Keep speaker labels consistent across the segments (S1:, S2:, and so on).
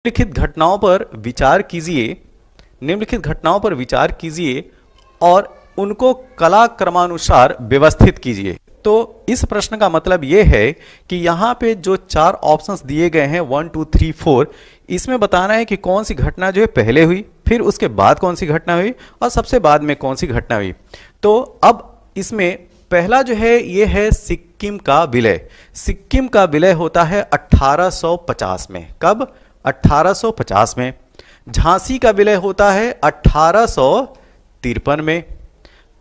S1: निम्नलिखित घटनाओं पर विचार कीजिए निम्नलिखित घटनाओं पर विचार कीजिए और उनको कलाक्रमानुसार व्यवस्थित कीजिए। तो इस प्रश्न का मतलब यह है कि यहाँ पे जो चार ऑप्शंस दिए गए हैं 1 2 3 4, इसमें बताना है कि कौन सी घटना जो है पहले हुई, फिर उसके बाद कौन सी घटना हुई और सबसे बाद में कौन सी घटना हुई। तो अब इसमें पहला जो है ये है सिक्किम का विलय। सिक्किम का विलय होता है 1850 में। कब? 1850 में। झांसी का विलय होता है 1853 में।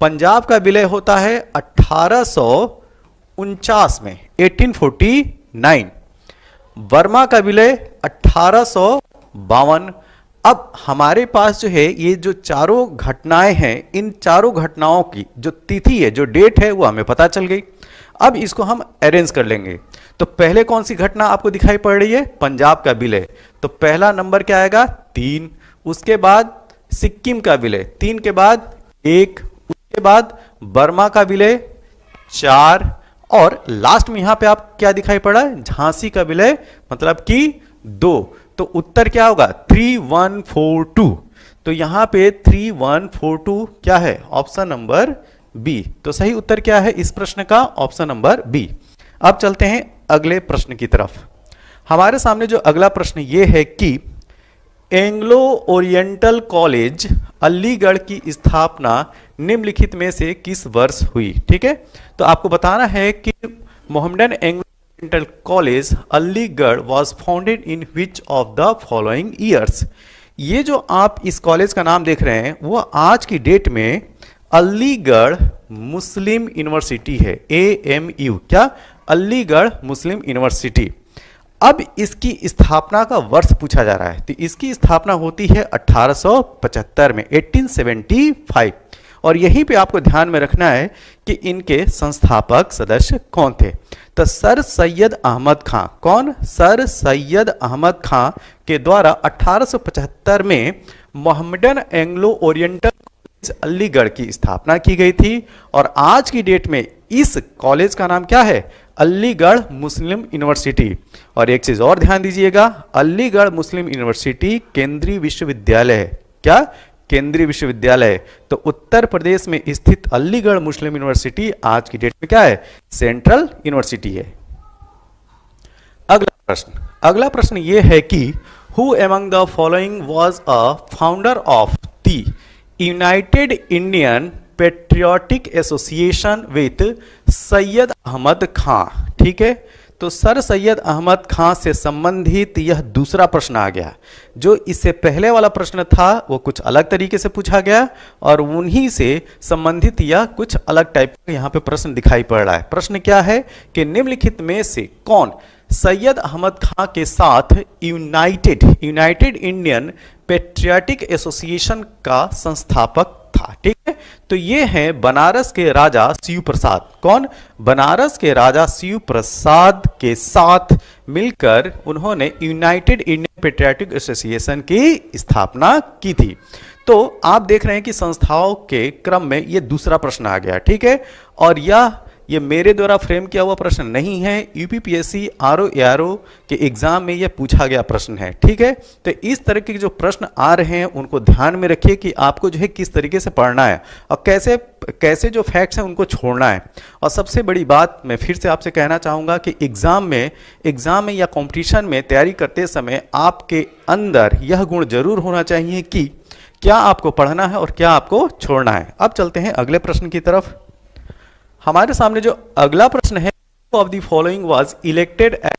S1: पंजाब का विलय होता है 1849 में, 1849। बर्मा का विलय 1852। अब हमारे पास जो है ये जो चारों घटनाएं हैं, इन चारों घटनाओं की जो तिथि है, जो डेट है, वो हमें पता चल गई। अब इसको हम अरेंज कर लेंगे। तो पहले कौन सी घटना आपको दिखाई पड़ रही है? पंजाब का विलय। तो पहला नंबर क्या आएगा? 3। उसके बाद सिक्किम का विलय 3 के बाद 1। उसके बाद बर्मा का विलय 4 और लास्ट में यहां पे आप क्या दिखाई पड़ा है? झांसी का विलय, मतलब कि 2। तो उत्तर क्या होगा? 3142। तो यहां पे 3142 क्या है? Option number B. तो सही उत्तर क्या है इस प्रश्न का? Option number B. अब चलते हैं अगले प्रश्न की तरफ। हमारे सामने जो अगला प्रश्न ये है कि एंग्लो ओरिएंटल कॉलेज अलीगढ़ की स्थापना निम्नलिखित में से किस वर्ष हुई? ठीक है, तो आपको बताना है कि Mohammedan Anglo oriental college Aligarh was founded in which of the following years. ये जो आप इस कॉलेज का नाम देख रहे हैं वो आज की डेट में अलीगढ़ मुस्लिम यूनिवर्सिटी है, AMU। क्या? अलीगढ़ मुस्लिम यूनिवर्सिटी। अब इसकी स्थापना का वर्ष पूछा जा रहा है, तो इसकी स्थापना होती है 1875 में, 1875। और यहीं पे आपको ध्यान में रखना है कि इनके संस्थापक सदस्य कौन थे। तो सर सैयद अहमद खां, कौन? सर सैयद अहमद खां के द्वारा 1875 में मोहम्मदन एंग्लो ओरिएंटल अलीगढ़ की स्थापना की गई थी। और आज की डेट में इस कॉलेज का नाम क्या है? अलीगढ़ मुस्लिम यूनिवर्सिटी। और एक चीज और ध्यान दीजिएगा, अलीगढ़ मुस्लिम यूनिवर्सिटी केंद्रीय विश्वविद्यालय है। क्या? केंद्रीय विश्वविद्यालय। तो उत्तर प्रदेश में स्थित अलीगढ़ मुस्लिम यूनिवर्सिटी आज की डेट में क्या है? सेंट्रल यूनिवर्सिटी है। अगला प्रश्न यह है कि who among the following was a founder of the United Indian Patriotic Association with Syed Ahmad Khan. ठीक है, तो सर सैयद अहमद खां से संबंधित यह दूसरा प्रश्न आ गया। जो इससे पहले वाला प्रश्न था वो कुछ अलग तरीके से पूछा गया और उन्हीं से संबंधित यह कुछ अलग टाइप का यहाँ पे प्रश्न दिखाई पड़ रहा है। प्रश्न क्या है कि निम्नलिखित में से कौन सैयद अहमद खां के साथ यूनाइटेड इंडियन पेट्रियोटिक एसोसिएशन का संस्थापक था? ठीक है, तो ये है बनारस के राजा शिव प्रसाद। कौन? बनारस के राजा शिव प्रसाद के साथ मिलकर उन्होंने यूनाइटेड इंडियन पेट्रियोटिक एसोसिएशन की स्थापना की थी। तो आप देख रहे हैं कि संस्थाओं के क्रम में ये दूसरा प्रश्न आ गया। ठीक है, और ये मेरे द्वारा फ्रेम किया हुआ प्रश्न नहीं है, यूपीपीएससी RO के एग्जाम में यह पूछा गया प्रश्न है। ठीक है, तो इस तरह के जो प्रश्न आ रहे हैं उनको ध्यान में रखिए कि आपको जो है किस तरीके से पढ़ना है और कैसे जो फैक्ट्स हैं उनको छोड़ना है। और सबसे बड़ी बात मैं फिर से आपसे कहना चाहूँगा कि एग्जाम में या कॉम्पिटिशन में तैयारी करते समय आपके अंदर यह गुण जरूर होना चाहिए कि क्या आपको पढ़ना है और क्या आपको छोड़ना है। अब चलते हैं अगले प्रश्न की तरफ। हमारे सामने जो अगला प्रश्न है, of the following was elected as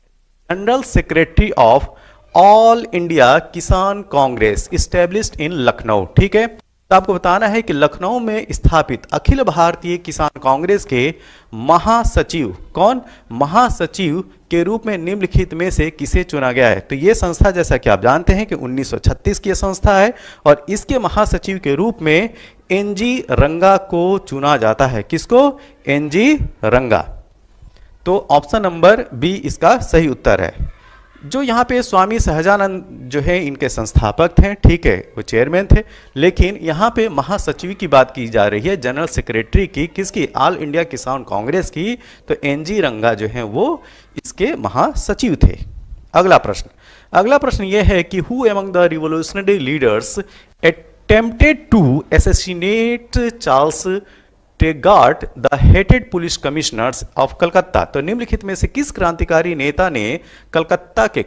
S1: general secretary of all India Kisan Congress established in Lucknow. ठीक है, तो आपको बताना है कि लखनऊ में स्थापित अखिल भारतीय किसान कांग्रेस के महासचिव कौन? महासचिव के रूप में निम्नलिखित में से किसे चुना गया है? तो ये संस्था जैसा कि आप जानते हैं कि 1936 की संस्था है और इसके महासचिव के रूप में NG रंगा को चुना जाता है। किसको? NG रंगा। तो ऑप्शन नंबर बी इसका सही उत्तर है। जो यहाँ पे स्वामी सहजानंद जो है इनके संस्थापक थे। ठीक है, वो चेयरमैन थे, लेकिन यहाँ पे महासचिव की बात की जा रही है, जनरल सेक्रेटरी की। किसकी? ऑल इंडिया किसान कांग्रेस की। तो NG रंगा जो है वो इसके महासचिव थे। अगला प्रश्न, अगला प्रश्न यह है कि who among the revolutionary leaders attempted to assassinate Charles Tegart the hated police commissioners of Calcutta. तो निम्नलिखित में से किस क्रांतिकारी नेता ने कलकत्ता के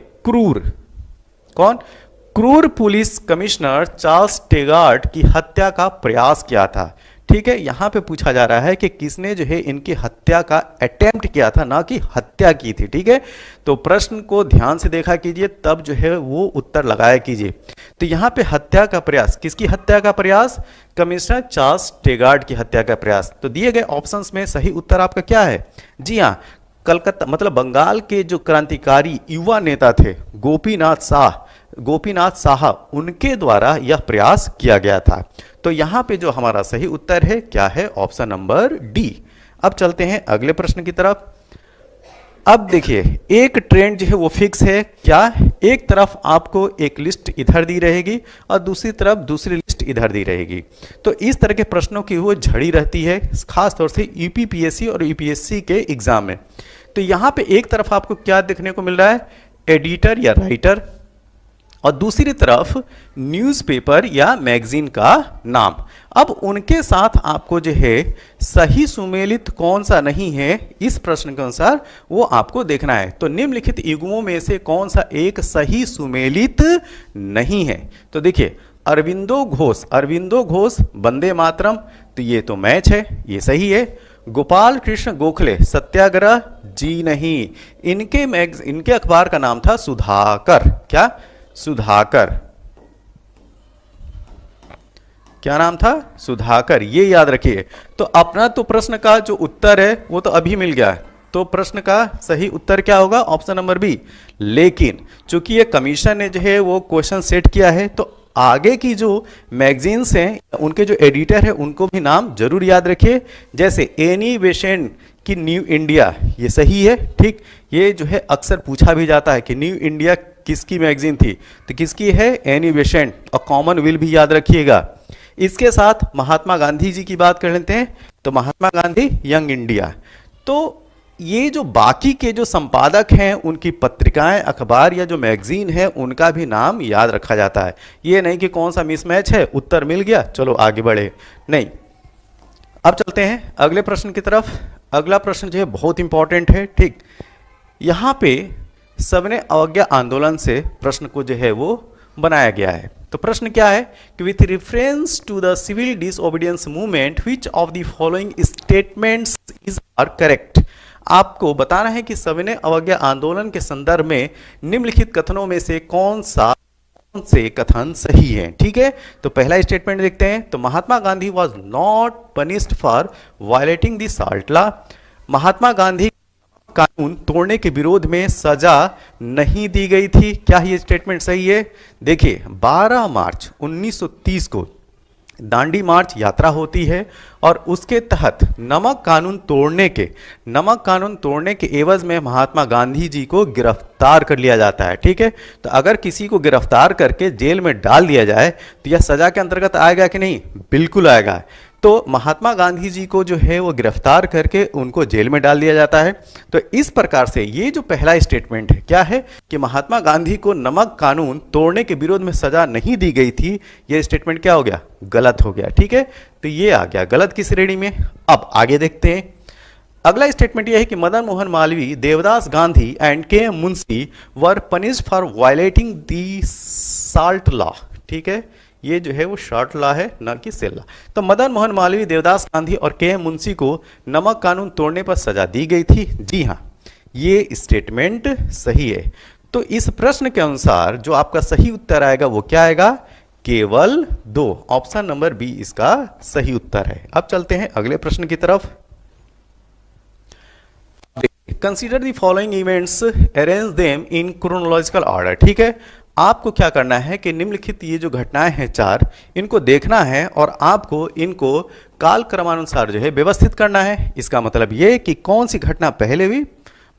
S1: क्रूर पुलिस कमिश्नर चार्ल्स टेगार्ट की हत्या का प्रयास किया था? ठीक है, यहां पे पूछा जा रहा है कि किसने जो है इनकी हत्या का अटेम्प्ट किया था, ना कि हत्या की थी। ठीक है, तो प्रश्न को ध्यान से देखा कीजिए, तब जो है वो उत्तर लगाया कीजिए। तो यहां पे हत्या का प्रयास, किसकी हत्या का प्रयास? कमिश्नर चार्ल्स टेगार्ट की हत्या का प्रयास। तो दिए गए ऑप्शंस में सही उत्तर आपका क्या है? जी हाँ, कलकत्ता मतलब बंगाल के जो क्रांतिकारी युवा नेता थे गोपीनाथ साहा, उनके द्वारा यह प्रयास किया गया था। तो यहां पे जो हमारा सही उत्तर है क्या है? Option number D. अब चलते हैं अगले प्रश्न की तरफ। अब देखिए, एक ट्रेंड जो है वो फिक्स है क्या? एक तरफ आपको एक लिस्ट इधर दी रहेगी और दूसरी तरफ दूसरी लिस्ट इधर दी रहेगी। तो इस तरह के प्रश्नों की वो झड़ी रहती है, खास तौर से यूपीपीएससी और यूपीएससी के एग्जाम में। तो यहां पे एक तरफ आपको क्या देखने को मिल रहा है? एडिटर या राइटर, और दूसरी तरफ न्यूज़पेपर या मैगजीन का नाम। अब उनके साथ आपको जो है सही सुमेलित कौन सा नहीं है, इस प्रश्न के अनुसार वो आपको देखना है। तो निम्नलिखित युग्मों में से कौन सा एक सही सुमेलित नहीं है? तो देखिए, अरविंदो घोष वंदे मातरम, तो ये तो मैच है, ये सही है। गोपाल कृष्ण गोखले सत्याग्रह, जी नहीं, इनके अखबार का नाम था सुधाकर। क्या? सुधाकर। क्या नाम था? सुधाकर, ये याद रखिए। तो अपना तो प्रश्न का जो उत्तर है वो तो अभी मिल गया है, तो प्रश्न का सही उत्तर क्या होगा? Option number B. लेकिन चूंकि ये कमीशन ने जो है वो क्वेश्चन सेट किया है, तो आगे की जो मैगजीन्स हैं उनके जो एडिटर है उनको भी नाम जरूर याद रखिए। जैसे एनी बेसेंट की न्यू इंडिया, ये सही है। ठीक, ये जो है अक्सर पूछा भी जाता है कि न्यू इंडिया किसकी मैगजीन थी, तो किसकी है? Annie Besant. और कॉमनवेल्थ भी याद रखिएगा। इसके साथ महात्मा गांधी जी की बात कर लेते हैं, तो महात्मा गांधी यंग इंडिया। तो ये जो बाकी के जो संपादक हैं उनकी पत्रिकाएं, अखबार या जो मैगजीन है उनका भी नाम याद रखा जाता है। ये नहीं कि कौन सा मिसमैच है, उत्तर मिल गया चलो आगे बढ़े, नहीं। अब चलते हैं अगले प्रश्न की तरफ। अगला प्रश्न जो है बहुत इंपॉर्टेंट है। ठीक, यहां पे सबने अवज्ञा आंदोलन से प्रश्न को जो है वो बनाया गया है। तो प्रश्न क्या है कि with reference to the civil disobedience movement which of the following statements is are correct. आपको बताना है कि सविनय अवज्ञा आंदोलन के संदर्भ में निम्नलिखित कथनों में से कौन से कथन सही है? ठीक है, तो पहला स्टेटमेंट देखते हैं। तो Mahatma Gandhi was not punished for violating the salt law. Mahatma Gandhi कानून तोड़ने के विरोध में सजा नहीं दी गई थी। क्या ये स्टेटमेंट सही है? देखिए, 12 मार्च 1930 को दांडी मार्च यात्रा होती है और उसके तहत नमक कानून तोड़ने के एवज में महात्मा गांधी जी को गिरफ्तार कर लिया जाता है। ठीक है, तो अगर किसी को गिरफ्तार करके जेल में डाल दिया जाए तो यह सजा के अंतर्गत आएगा कि नहीं? बिल्कुल आएगा। तो महात्मा गांधी जी को जो है वो गिरफ्तार करके उनको जेल में डाल दिया जाता है। तो इस प्रकार से ये जो पहला स्टेटमेंट है क्या है कि महात्मा गांधी को नमक कानून तोड़ने के विरोध में सजा नहीं दी गई थी, ये स्टेटमेंट क्या हो गया? गलत हो गया। ठीक है, तो ये आ गया गलत की श्रेणी में। अब आगे देखते हैं। अगला स्टेटमेंट यह है कि Madan Mohan Malviya, Devdas Gandhi and K M Munshi were punished for violating the salt law. ठीक है, ये जो है वो शॉर्ट लॉ है, ना कि सेल लॉ। तो मदन मोहन मालवीय, देवदास गांधी और के एम मुंशी को नमक कानून तोड़ने पर सजा दी गई थी। जी हाँ, ये स्टेटमेंट सही है। तो इस प्रश्न के अनुसार जो आपका सही उत्तर आएगा वो क्या आएगा? केवल 2। ऑप्शन नंबर बी इसका सही उत्तर है। अब चलते हैं अगले प्रश्न की तरफ। Consider the following events, arrange them in chronological order. ठीक है, आपको क्या करना है कि निम्नलिखित ये जो घटनाएं हैं 4, इनको देखना है और आपको इनको काल क्रमानुसार जो है व्यवस्थित करना है। इसका मतलब ये कि कौन सी घटना पहले हुई,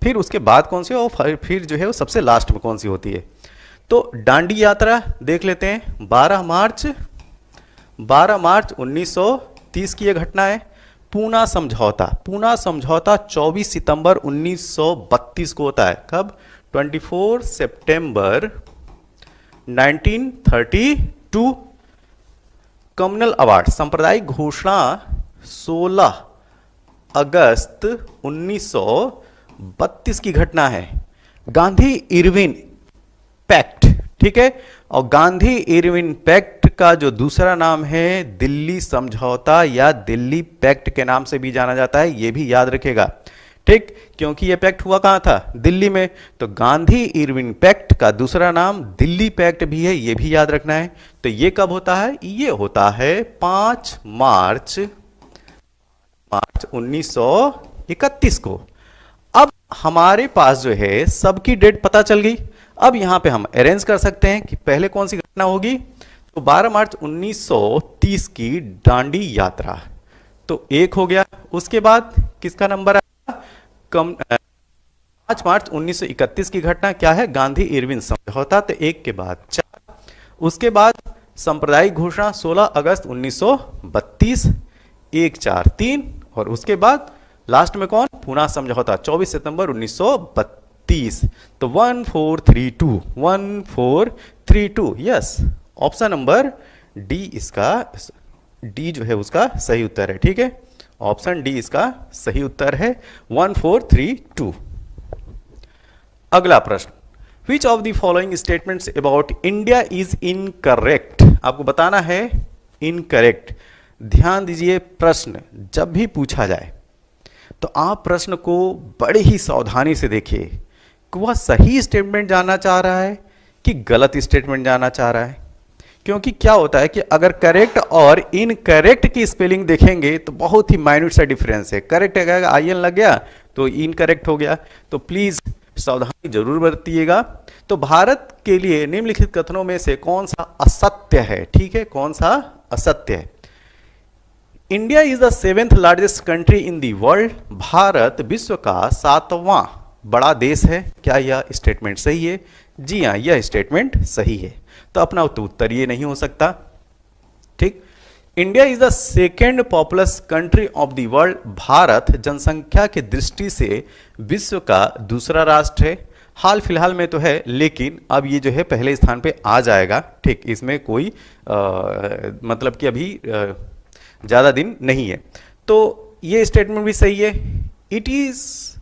S1: फिर उसके बाद कौन सी, और फिर जो है वो सबसे लास्ट में कौन सी होती है। तो दांडी यात्रा देख लेते हैं। 12 मार्च 1930 की यह घटना है। पूना समझौता 24 सितंबर 1932 को होता है। कब? 24 सितंबर 1932। कम्युनल अवार्ड सांप्रदायिक घोषणा 16 अगस्त 1932 की घटना है। गांधी इरविन पैक्ट, ठीक है, और गांधी इरविन पैक्ट का जो दूसरा नाम है दिल्ली समझौता या दिल्ली पैक्ट के नाम से भी जाना जाता है, यह भी याद रखेगा, ठीक, क्योंकि यह पैक्ट हुआ कहां था, दिल्ली में। तो गांधी इरविन पैक्ट का दूसरा नाम दिल्ली पैक्ट भी है, यह भी याद रखना है। तो यह कब होता है, यह होता है 5 मार्च 1931 को। अब हमारे पास जो है सबकी डेट पता चल गई। अब यहां पे हम अरेंज कर सकते हैं कि पहले कौन सी घटना होगी। तो 12 मार्च 1930 की दांडी यात्रा, तो एक हो गया। उसके बाद किसका नंबर आया, 5 मार्च 1931 की घटना क्या है, गांधी इरविन समझौता, तो एक के बाद 4। उसके बाद सांप्रदायिक घोषणा 16 अगस्त 1932, 1 4 3। और उसके बाद लास्ट में कौन, पूना समझौता 24 सितंबर 1932। तो 1432 यस, ऑप्शन नंबर डी इसका, डी जो है उसका सही उत्तर है, ठीक है, ऑप्शन डी इसका सही उत्तर है 1432। अगला प्रश्न, which of the following statements about India is incorrect. आपको बताना है इनकरेक्ट। ध्यान दीजिए, प्रश्न जब भी पूछा जाए तो आप प्रश्न को बड़े ही सावधानी से देखिए कि वह सही स्टेटमेंट जानना चाह रहा है कि गलत स्टेटमेंट जानना चाह रहा है। क्योंकि क्या होता है कि अगर करेक्ट और इनकरेक्ट की स्पेलिंग देखेंगे तो बहुत ही माइन्यूट सा डिफरेंस है। करेक्ट अगर आईएन लग गया तो इनकरेक्ट हो गया। तो प्लीज सावधानी जरूर बरतिएगा। तो भारत के लिए निम्नलिखित कथनों में से कौन सा असत्य है, ठीक है, कौन सा असत्य है। India is the 7th largest country in the world. Bharat विश्व का 7वां बड़ा देश है। क्या यह स्टेटमेंट सही है? जी हाँ, यह स्टेटमेंट सही है। तो अपना तो उत्तर ये नहीं हो सकता, ठीक। India is the 2nd populace country of the world. Bharat जनसंख्या की दृष्टि से विश्व का दूसरा राष्ट्र है। हाल फिलहाल में तो है, लेकिन अब ये जो है पहले स्थान पे आ जाएगा, ठीक। इसमें कोई मतलब कि अभी ज़्यादा दिन नहीं है। तो ये स्टेटमेंट भी सही है। It's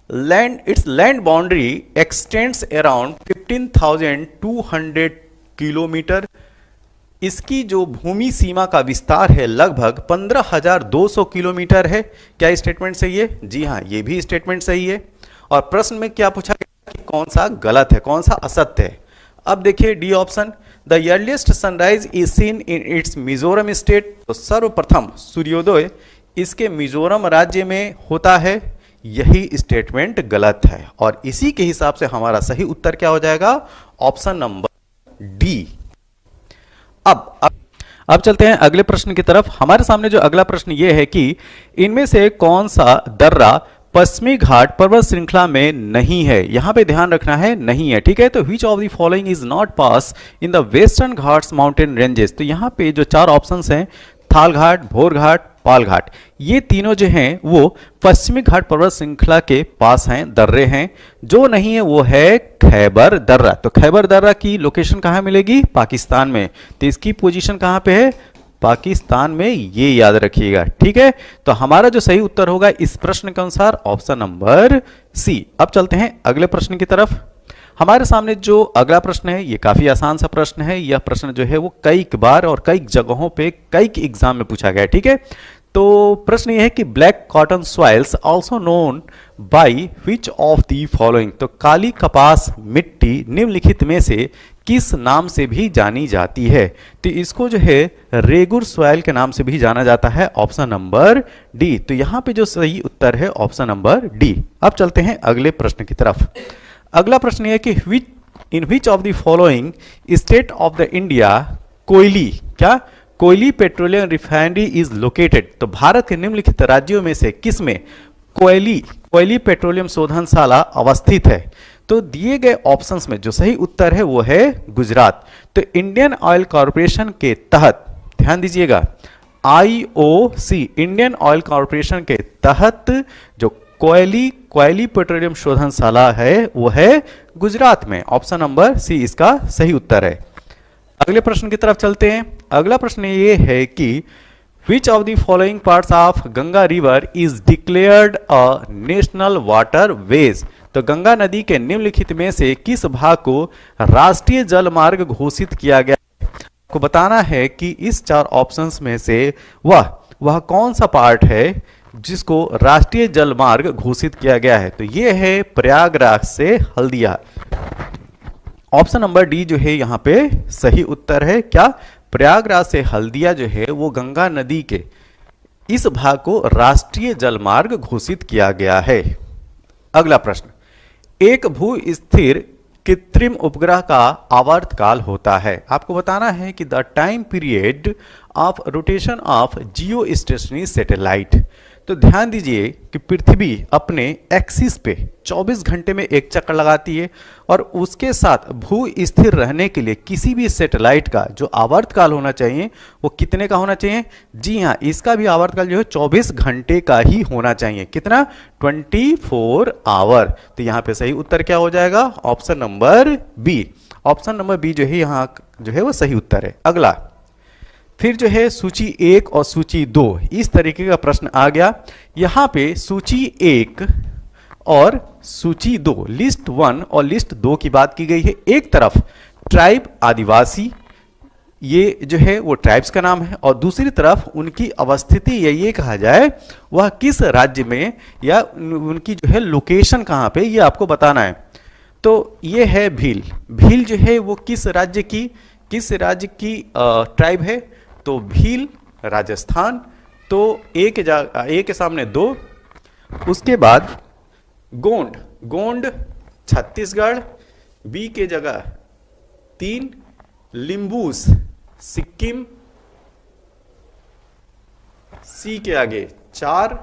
S1: land boundary x tends around 15,200 kilometre. इसकी जो भूमि सीमा का विस्तार है लगभग 15,200 किलोमीटर है। क्या स्टेटमेंट सही है? जी हाँ, ये भी स्टेटमेंट सही है। और प्रश्न में क्या पूछा गया कि कौन सा गलत है, कौन सा असत्य है। अब देखिए D option, the earliest sunrise is seen in its Mizoram state. तो सर्वप्रथम सूर्योदय इसके मिजोरम राज्य में होता है। यही स्टेटमेंट गलत है और इसी के हिसाब से हमारा सही उत्तर क्या हो जाएगा? Option number D. अब चलते हैं अगले प्रश्न की तरफ। हमारे सामने जो अगला प्रश्न ये है कि इनमें से कौन सा दर्रा पश्चिमी घाट पर्वत श्रृंखला में नहीं है। यहां पे ध्यान रखना है, नहीं है, ठीक है। तो विच of the following is not pass in the western Ghats mountain ranges. तो यहां पे जो 4 ऑप्शंस हैं, थाल घाट, भोर घाट, पाल घाट, ये तीनों जो हैं वो पश्चिमी घाट पर्वत श्रृंखला के पास हैं, दर्रे हैं। जो नहीं है वो है खैबर दर्रा। तो खैबर दर्रा की लोकेशन कहाँ मिलेगी? पाकिस्तान में। तो इसकी पोजीशन कहाँ पे है? पाकिस्तान में, ये याद रखिएगा, ठीक है। तो हमारा जो सही उत्तर होगा इस प्रश्न के अनुसार ऑप्शन नंबर सी। अब चलते हैं अगले प्रश्न की तरफ। हमारे सामने जो अगला प्रश्न है ये काफी आसान सा प्रश्न है। यह प्रश्न जो है वो कई बार और कई जगहों पे कई एग्जाम में पूछा गया है, ठीक है। तो प्रश्न यह है कि black cotton soils also known by which of the following. तो काली कपास मिट्टी निम्नलिखित में से किस नाम से भी जानी जाती है? तो इसको जो है रेगुर सॉइल के नाम से भी जाना जाता है, ऑप्शन नंबर डी। तो यहां पे जो सही उत्तर है ऑप्शन नंबर डी। अब चलते हैं अगले प्रश्न की तरफ। अगला प्रश्न यह है कि in which of the following state of the India Koyali, क्या Koyali petroleum refinery is located. तो भारत के निम्नलिखित राज्यों में से किस में कोयली पेट्रोलियम शोधनशाला अवस्थित है? तो दिए गए ऑप्शंस में जो सही उत्तर है वो है गुजरात। तो इंडियन ऑयल कॉरपोरेशन के तहत, ध्यान दीजिएगा, IOC इंडियन ऑयल कॉरपोरेशन के तहत जो कोयली कोयली पेट्रोलियम शोधनशाला है वो है गुजरात में। ऑप्शन नंबर सी इसका सही उत्तर है। अगले प्रश्न की तरफ चलते हैं। अगला प्रश्न ये है कि which of the following parts of Ganga river is declared a national water veg. तो गंगा नदी के निम्नलिखित में से किस भाग को राष्ट्रीय जल मार्ग घोषित किया गया है। आपको बताना है कि इस चार ऑप्शंस में से वह कौन सा पार्ट है जिसको राष्ट्रीय जल मार्ग घोषित किया गया है। तो यह है प्रयागराज से हल्दिया। ऑप्शन नंबर डी जो है यहाँ पे सही उत्तर है। क्या प्रयागराज से हल्दिया जो है वो गंगा नदी के इस भाग को राष्ट्रीय जल मार्ग घोषित किया गया है। अगला प्रश्न, एक भू स्थिर कृत्रिम उपग्रह का आवर्तकाल होता है। आपको बताना है कि the time period of rotation of Jio stationery satellite. तो ध्यान दीजिए कि पृथ्वी अपने एक्सिस पे 24 घंटे में एक चक्कर लगाती है और उसके साथ भू स्थिर रहने के लिए किसी भी सैटेलाइट का जो आवर्तकाल होना चाहिए वो कितने का होना चाहिए। जी हाँ, इसका भी आवर्तकाल जो है 24 घंटे का ही होना चाहिए। कितना? 24 आवर। तो यहाँ पे सही उत्तर क्या हो जाएगा? Option number B. Option number B जो है यहाँ जो है वो सही उत्तर है। अगला फिर जो है सूची 1 और सूची 2 इस तरीके का प्रश्न आ गया। यहाँ पे सूची 1 और सूची 2 लिस्ट 1 और लिस्ट 2 की बात की गई है। एक तरफ ट्राइब आदिवासी ये जो है वो ट्राइब्स का नाम है और दूसरी तरफ उनकी अवस्थिति या ये कहा जाए वह किस राज्य में या उनकी जो है लोकेशन कहाँ पे ये आपको बताना है। तो ये है भील। भील जो है वो किस राज्य की ट्राइब है? तो भील राजस्थान। तो ए के सामने 2। उसके बाद गोंड छत्तीसगढ़, बी के जगह 3, लिम्बूस सिक्किम, सी के आगे 4,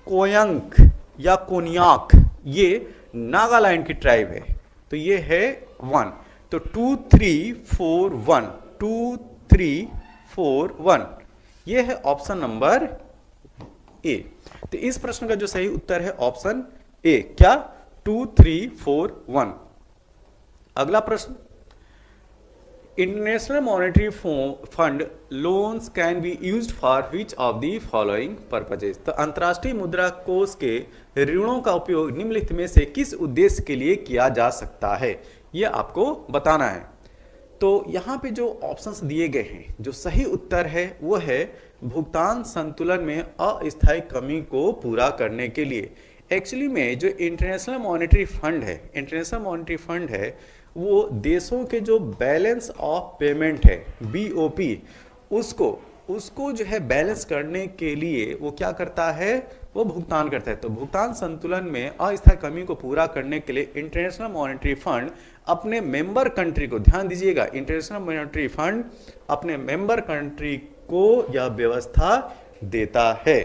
S1: कोयंक या कोन्याक ये नागालैंड की ट्राइब है। तो ये है 1। तो 2 3 4 1 2 3 4 1 ये है ऑप्शन नंबर ए। तो इस प्रश्न का जो सही उत्तर है ऑप्शन ए। क्या? 2 3 4 1। अगला प्रश्न, international monetary fund loans can be used for which of the following purposes. तो अंतर्राष्ट्रीय मुद्रा कोष के ऋणों का उपयोग निम्नलिखित में से किस उद्देश्य के लिए किया जा सकता है, यह आपको बताना है। तो यहाँ पे जो ऑप्शंस दिए गए हैं जो सही उत्तर है वो है भुगतान संतुलन में अस्थायी कमी को पूरा करने के लिए। एक्चुअली में जो इंटरनेशनल मॉनेटरी फंड है वो देशों के जो बैलेंस ऑफ पेमेंट है बीओपी उसको जो है बैलेंस करने के लिए वो क्या करता है? वो भुगतान करता है। तो भुगतान संतुलन में अस्थायी कमी को पूरा करने के लिए इंटरनेशनल मॉनेटरी फंड अपने मेंबर कंट्री को, ध्यान दीजिएगा, इंटरनेशनल मॉनेटरी फंड अपने मेंबर कंट्री को यह व्यवस्था देता है।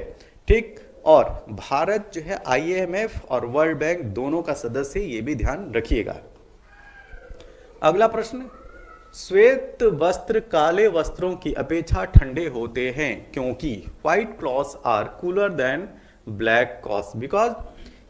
S1: ठीक। और भारत जो है आईएमएफ और वर्ल्ड बैंक दोनों का सदस्य, ये भी ध्यान रखिएगा। अगला प्रश्न, श्वेत वस्त्र काले वस्त्रों की अपेक्षा ठंडे होते हैं क्योंकि white clothes are cooler than black clothes because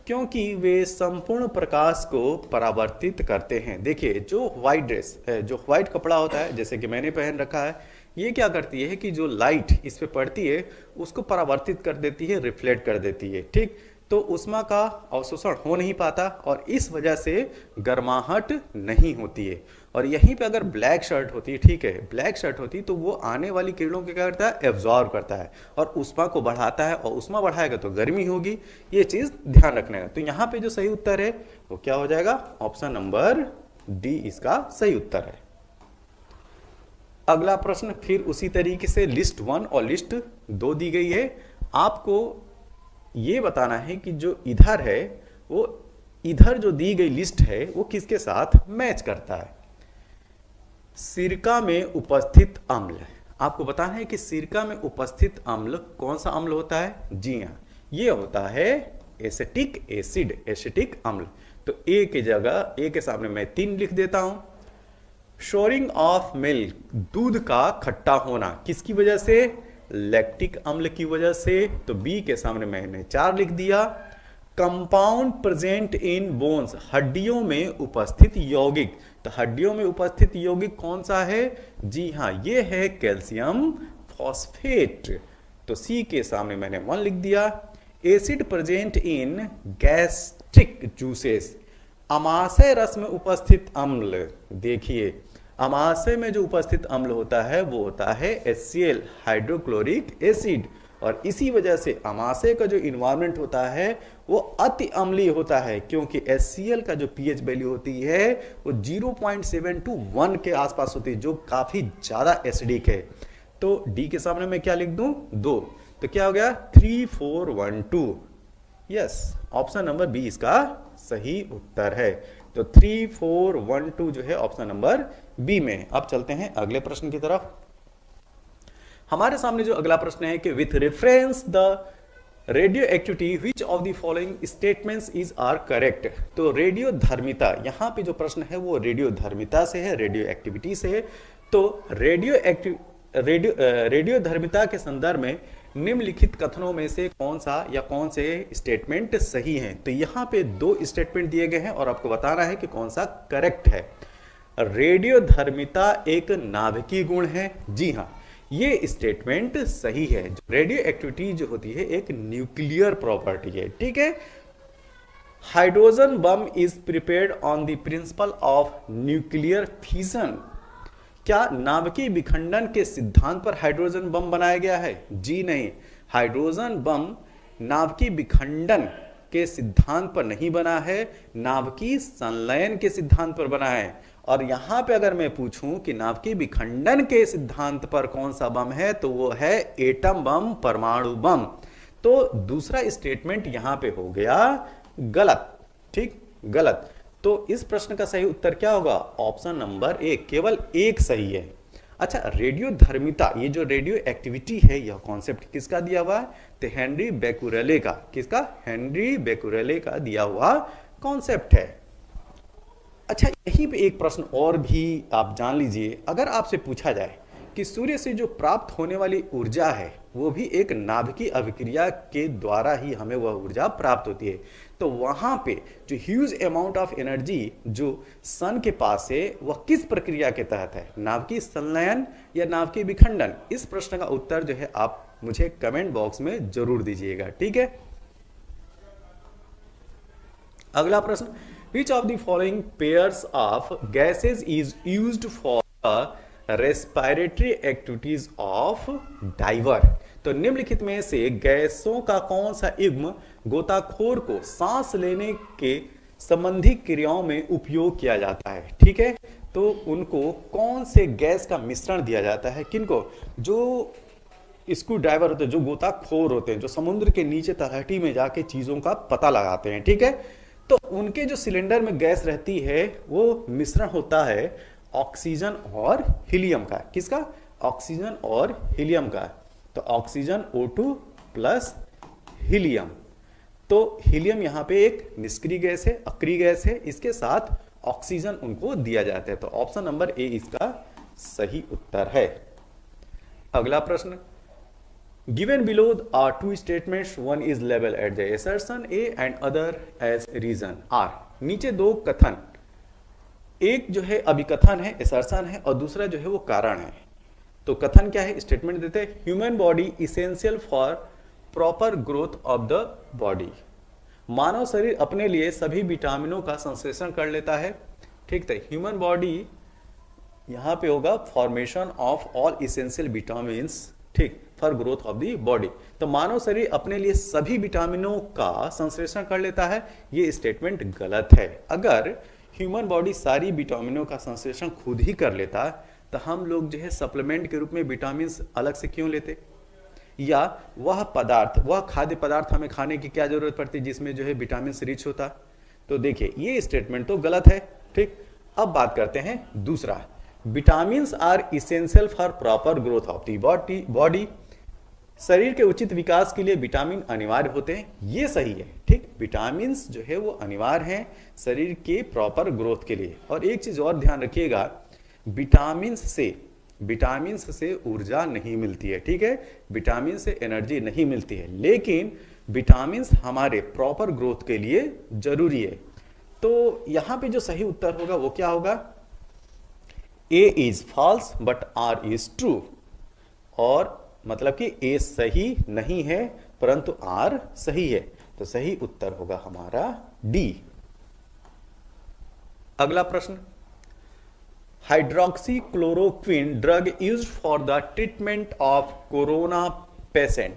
S1: क्योंकि वे संपूर्ण प्रकाश को परावर्तित करते हैं। देखिए जो व्हाइट ड्रेस है, जो व्हाइट कपड़ा होता है जैसे कि मैंने पहन रखा है, ये क्या करती है कि जो लाइट इस पे पड़ती है उसको परावर्तित कर देती है, रिफ्लेक्ट कर देती है। ठीक। तो ऊष्मा का अवशोषण हो नहीं पाता और इस वजह से गर्माहट नहीं होती है। और यहीं पे अगर ब्लैक शर्ट होती है, ठीक है, ब्लैक शर्ट होती तो वो आने वाली किरणों को क्या करता है? एब्जॉर्ब करता है और ऊष्मा को बढ़ाता है और ऊष्मा बढ़ाएगा तो गर्मी होगी। ये चीज ध्यान रखना है। तो यहाँ पे जो सही उत्तर है वो क्या हो जाएगा? ऑप्शन नंबर डी इसका सही उत्तर है। अगला प्रश्न फिर उसी तरीके से लिस्ट 1 और लिस्ट 2 दी गई है। आपको ये बताना है कि जो इधर है वो इधर जो दी गई लिस्ट है वो किसके साथ मैच करता है। सिरका में उपस्थित अम्ल, आपको बताना है कि सिरका में उपस्थित अम्ल कौन सा अम्ल होता है? जी हाँ, ये होता है एसिटिक एसिड, एसिटिक अम्ल। तो ए की जगह, ए के सामने मैं 3 लिख देता हूं। शोरिंग ऑफ मिल्क, दूध का खट्टा होना, किसकी वजह से? लैक्टिक अम्ल की वजह से। तो बी के सामने मैंने 4 लिख दिया। कंपाउंड प्रेजेंट इन बोन्स, हड्डियों में उपस्थित यौगिक। तो हड्डियों में उपस्थित यौगिक कौन सा है? जी हाँ, ये है कैल्शियम फॉस्फेट। तो सी के सामने मैंने 1 लिख दिया। Acid present in gastric juices, अमाशय रस में उपस्थित अम्ल। देखिए अमाशय में जो उपस्थित अम्ल होता है वो होता है HCl, हाइड्रोक्लोरिक एसिड, और इसी वजह से अमाशय का जो इन्वायरमेंट होता है वो अति अम्लीय होता है, क्योंकि HCl का जो pH वैल्यू होती है वो 0.7 to 1 के आसपास होती है, जो काफी ज्यादा एसिडिक है। तो डी के सामने मैं क्या लिख दूं? 2। तो क्या हो गया? 3 4 1 2। यस, ऑप्शन नंबर बी इसका सही उत्तर है। तो 3 4 1 2 जो है ऑप्शन नंबर बी में। अब चलते हैं अगले प्रश्न की तरफ। हमारे सामने जो अगला प्रश्न है कि with reference the radioactivity which of the following statements is are correct. तो रेडियो धर्मिता, यहां पे जो प्रश्न है वो रेडियो धर्मिता से है, रेडियो एक्टिविटी से है। तो रेडियो धर्मिता के संदर्भ में निम्नलिखित कथनों में से कौन सा या कौन से स्टेटमेंट सही हैं? तो यहां पे 2 स्टेटमेंट दिए गए हैं और आपको बताना है कि कौन सा करेक्ट है। रेडियो धर्मिता एक नाभिकीय गुण है। जी हां, ये स्टेटमेंट सही है। रेडियो एक्टिविटी जो होती है एक न्यूक्लियर प्रॉपर्टी है, ठीक है। Hydrogen bomb is prepared on the principle of nuclear fission. क्या नाभिकीय विखंडन के सिद्धांत पर हाइड्रोजन बम बनाया गया है? जी नहीं, हाइड्रोजन बम नाभिकीय विखंडन के सिद्धांत पर नहीं बना है, नाभिकीय संलयन के सिद्धांत पर बना है। और यहां पे अगर मैं पूछूं कि नाभिकीय विखंडन के सिद्धांत पर कौन सा बम है, तो वो है एटम बम, परमाणु बम। तो दूसरा स्टेटमेंट यहां पे हो गया गलत, ठीक, गलत। तो इस प्रश्न का सही उत्तर क्या होगा? ऑप्शन नंबर ए, केवल एक सही है। अच्छा, रेडियो धर्मिता, ये जो रेडियो एक्टिविटी है, यह कॉन्सेप्ट किसका दिया हुआ है? तो हेनरी बेकुरेले का। किसका? हेनरी बेकुरेले का दिया हुआ कॉन्सेप्ट है। अच्छा, यहीं पे एक प्रश्न और भी आप जान लीजिए। अगर आपसे पूछा जाए कि सूर्य से जो प्राप्त होने वाली ऊर्जा है वो भी एक नाभिकीय अभिक्रिया के द्वारा ही हमें वह ऊर्जा प्राप्त होती है, तो वहां पे जो ह्यूज अमाउंट ऑफ एनर्जी जो सन के पास है वह किस प्रक्रिया के तहत है? नाभिकीय संलयन या नाभिकीय विखंडन? इस प्रश्न का उत्तर जो है आप मुझे कमेंट बॉक्स में जरूर दीजिएगा, ठीक है। अगला प्रश्न, which of the following pairs of gases is used for respiratory activities of diver? तो निम्नलिखित में से गैसों का कौन सा युग्म गोताखोर को सांस लेने के संबंधी क्रियाओं में उपयोग किया जाता है? ठीक है, तो उनको कौन से गैस का मिश्रण दिया जाता है? किनको? जो स्क्रू ड्राइवर होते हैं, जो गोताखोर होते हैं, जो समुद्र के नीचे तलहटी में जाके चीजों का पता लगाते हैं, ठीक है। तो उनके जो सिलेंडर में गैस रहती है वो मिश्रण होता है ऑक्सीजन और हीलियम का। किसका? ऑक्सीजन और हीलियम का। तो ऑक्सीजन O2 प्लस हीलियम। तो हीलियम यहां पे एक निष्क्रिय गैस है, अक्रिय गैस है, इसके साथ ऑक्सीजन उनको दिया जाता है। तो ऑप्शन नंबर ए इसका सही उत्तर है। अगला प्रश्न, given below are two statements, one is labeled at the assertion A and other as reason are। नीचे दो कथन, एक जो है अभिकथन है, assertion है, और दूसरा जो है वो कारण है। तो कथन क्या है? स्टेटमेंट देते हैं, human body essential for proper growth of the body. मानव शरीर अपने लिए सभी विटामिनों का संश्लेषण कर लेता है, ठीक। तो ह्यूमन बॉडी यहां पे होगा formation of all essential vitamin, ठीक, for growth of the body. तो मानव शरीर अपने लिए सभी विटामिनों का संश्लेषण कर लेता है, ये स्टेटमेंट गलत है। अगर ह्यूमन बॉडी सारी विटामिनों का संश्लेषण खुद ही कर लेता तो हम लोग जो है सप्लीमेंट के रूप में विटामिन अलग से क्यों लेते? या वह पदार्थ, वह खाद्य पदार्थ हमें खाने की क्या जरूरत पड़ती जिसमें जो है विटामिन रिच होता? तो देखिए ये स्टेटमेंट तो गलत है, ठीक। अब बात करते हैं दूसरा, vitamins are essential for proper growth of the body. शरीर के उचित विकास के लिए विटामिन अनिवार्य होते हैं, ये सही है, ठीक। विटामिन्स जो है वो अनिवार्य हैं शरीर के प्रॉपर ग्रोथ के लिए। और एक चीज और ध्यान रखिएगा, विटामिन्स से ऊर्जा नहीं मिलती है, ठीक है, विटामिन से एनर्जी नहीं मिलती है, लेकिन विटामिन हमारे प्रॉपर ग्रोथ के लिए जरूरी है। तो यहां पे जो सही उत्तर होगा वो क्या होगा? A is false but R is true, और मतलब कि ए सही नहीं है परंतु आर सही है, तो सही उत्तर होगा हमारा डी। अगला प्रश्न, hydroxychloroquine drug used for the treatment of corona patient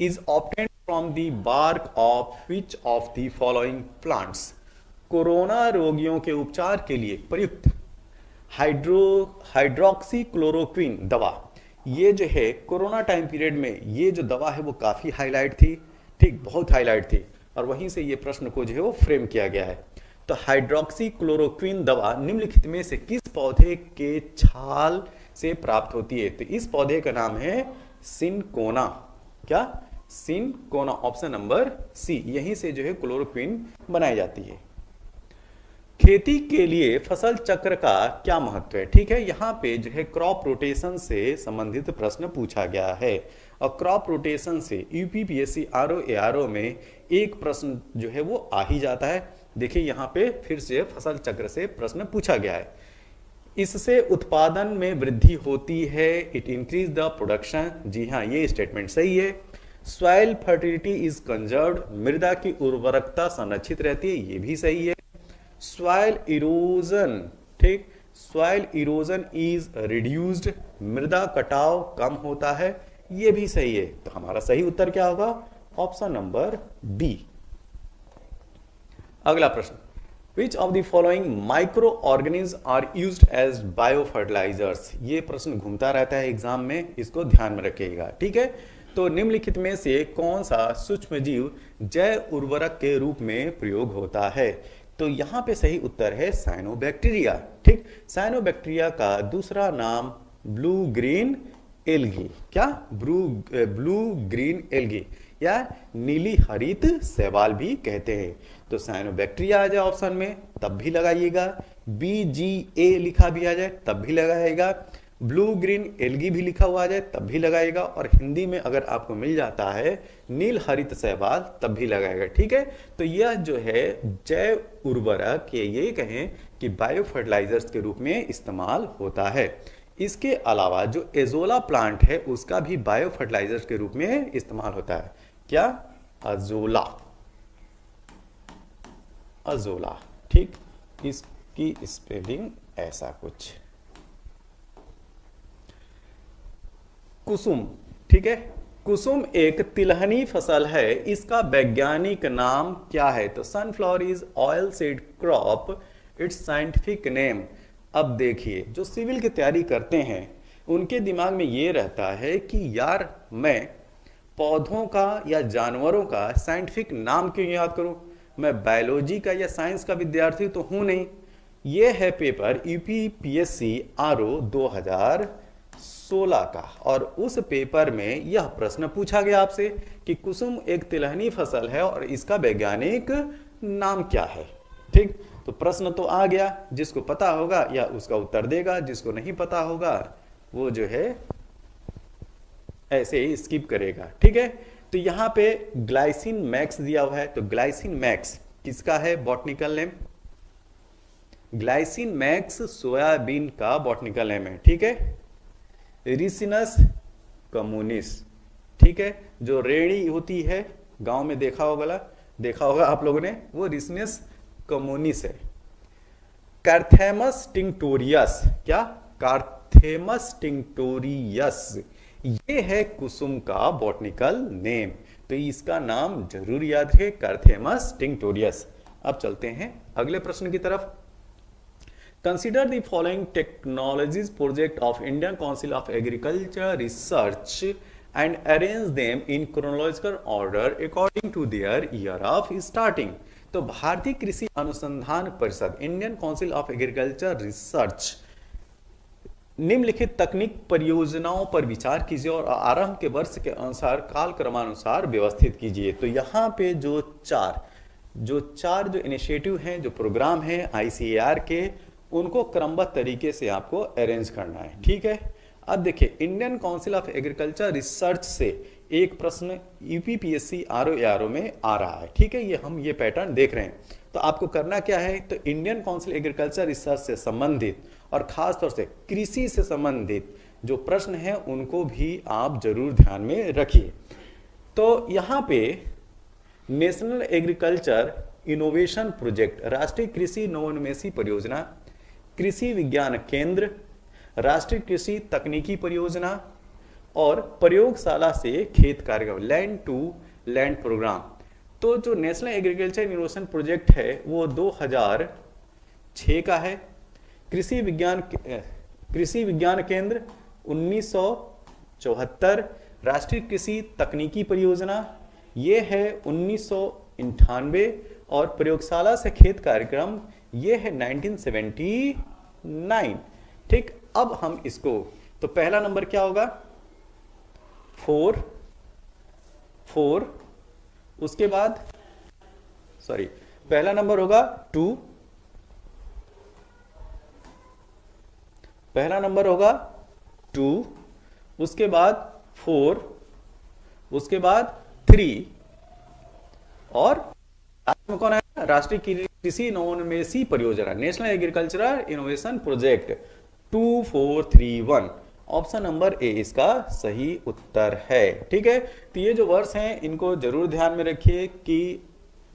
S1: is obtained from the bark of which of the following plants? Corona रोगियों के उपचार के लिए प्रयुक्त हाइड्रोक्सीक्लोरोक्विन दवा, ये जो है कोरोना टाइम पीरियड में ये जो दवा है वो काफी हाईलाइट थी, ठीक, बहुत हाईलाइट थी, और वहीं से ये प्रश्न को जो है वो फ्रेम किया गया है। तो हाइड्रोक्सीक्लोरोक्विन दवा निम्नलिखित में से किस पौधे के छाल से प्राप्त होती है? तो इस पौधे का नाम है सिनकोना। क्या? सिनकोना, ऑप्शन नंबर सी, यहीं से जो है क्लोरोक्विन बनाई जाती है। खेती के लिए फसल चक्र का क्या महत्व है? ठीक है, यहाँ पे जो है क्रॉप रोटेशन से संबंधित प्रश्न पूछा गया है, और क्रॉप रोटेशन से यूपीपीएससी आरओ एआरओ में एक प्रश्न जो है वो आ ही जाता है। देखिए यहाँ पे फिर से फसल चक्र से प्रश्न पूछा गया है। इससे उत्पादन में वृद्धि होती है, इट इंक्रीज द प्रोडक्शन। जी हाँ, ये स्टेटमेंट सही है। सॉइल फर्टिलिटी इज कंजर्व्ड, मृदा की उर्वरकता संरक्षित रहती है, ये भी सही है। सॉइल इरोजन, ठीक, सॉइल इरोजन इज रिड्यूस्ड, मृदा कटाव कम होता है, ये भी सही है। तो हमारा सही उत्तर क्या होगा? Option number B. अगला प्रश्न, which of the following micro organism are used as bio fertilisers? ये प्रश्न घूमता रहता है एग्जाम में, इसको ध्यान में रखिएगा, ठीक है। तो निम्नलिखित में से कौन सा सूक्ष्म जीव जैव उर्वरक के रूप में प्रयोग होता है? तो यहां पे सही उत्तर है साइनोबैक्टीरिया, ठीक। साइनोबैक्टीरिया का दूसरा नाम ब्लू ग्रीन एल्गी, क्या? ब्लू ग्रीन एल्गी या नीली हरित शैवाल भी कहते हैं। तो साइनोबैक्टीरिया आ जाए ऑप्शन में तब भी लगाइएगा, BGA लिखा भी आ जाए तब भी लगाएगा, ब्लू ग्रीन एल्गी भी लिखा हुआ आ जाए तब भी लगाएगा, और हिंदी में अगर आपको मिल जाता है नील हरित शैवाल तब भी लगाएगा, ठीक है। तो यह जो है जैव उर्वरक, ये कहें कि बायो फर्टिलाइजर्स के रूप में इस्तेमाल होता है। इसके अलावा जो एजोला प्लांट है उसका भी बायो फर्टिलाइजर्स के रूप में इस्तेमाल होता है। क्या? अजोला, अजोला, ठीक। इसकी स्पेलिंग ऐसा कुछ, कुसुम, ठीक है। कुसुम एक तिलहनी फसल है, इसका वैज्ञानिक नाम क्या है? तो sunflower is oil seed crop, it's scientific name. अब देखिए, जो सिविल की तैयारी करते हैं उनके दिमाग में ये रहता है कि यार मैं पौधों का या जानवरों का साइंटिफिक नाम क्यों याद करूं, मैं बायोलॉजी का या साइंस का विद्यार्थी तो हूं नहीं। ये है पेपर यूपीपीएससी आरओ 2016 का, और उस पेपर में यह प्रश्न पूछा गया आपसे कि कुसुम एक तिलहनी फसल है और इसका वैज्ञानिक नाम क्या है, ठीक। तो प्रश्न तो आ गया, जिसको पता होगा या उसका उत्तर देगा, जिसको नहीं पता होगा वो जो है ऐसे ही स्किप करेगा, ठीक है। तो यहां पे ग्लाइसिन मैक्स दिया हुआ है, तो ग्लाइसिन मैक्स किसका है botanical name? Glycine max soybean का बॉटनिकल नेम है, ठीक है। रिसिनस कम्युनिस, ठीक है, जो रेड़ी होती है गांव में देखा होगा आप लोगों ने, वो रिसिनस कम्युनिस है। कैर्थेमस टिंक्टोरियस, क्या? कैर्थेमस टिंक्टोरियस, ये है कुसुम का बॉटनिकल नेम, तो इसका नाम जरूर याद है, कैर्थेमस टिंक्टोरियस। अब चलते हैं अगले प्रश्न की तरफ। Consider the following technologies project of Indian Council of Agriculture Research and arrange them in chronological order according to their year of starting. तो भारतीय कृषि अनुसंधान परिषद, Indian council of agriculture research, निम्नलिखित तकनीक परियोजनाओं पर विचार कीजिए और आरंभ के वर्ष के अनुसार काल क्रमानुसार व्यवस्थित कीजिए। तो यहाँ पे जो चार इनिशिएटिव हैं, जो प्रोग्राम हैं ICAR के, उनको क्रमबद्ध तरीके से आपको अरेंज करना है, ठीक है। अब देखिए Indian council of agriculture research से एक प्रश्न यूपीपीएससी आरओ में आ रहा है, ठीक है, ये पैटर्न देख रहे हैं। तो आपको करना क्या है, तो इंडियन काउंसिल एग्रीकल्चर रिसर्च से संबंधित और खास तौर से कृषि से संबंधित जो प्रश्न है उनको भी आप जरूर ध्यान में रखिए। तो यहाँ पे नेशनल एग्रीकल्चर इनोवेशन प्रोजेक्ट, राष्ट्रीय कृषि नवोन्मेषी परियोजना, कृषि विज्ञान केंद्र, राष्ट्रीय कृषि तकनीकी परियोजना और प्रयोगशाला से खेत कार्यक्रम, लैंड टू लैंड प्रोग्राम। तो जो नेशनल एग्रीकल्चर इनोवेशन प्रोजेक्ट है वो 2006 का है। कृषि विज्ञान केंद्र 1974, राष्ट्रीय कृषि तकनीकी परियोजना ये है 1998 और प्रयोगशाला से खेत कार्यक्रम ये है 1979। ठीक, अब हम इसको, तो पहला नंबर क्या होगा 4, उसके बाद पहला नंबर होगा 2, पहला नंबर होगा 2, उसके बाद 4, उसके बाद 3 और में कौन है, राष्ट्रीय कृषि नवोन्मेषी परियोजना, national agricultural innovation project 2431। Option number A इसका सही उत्तर है। ठीक है, तो ये जो वर्ष हैं इनको जरूर ध्यान में रखिए कि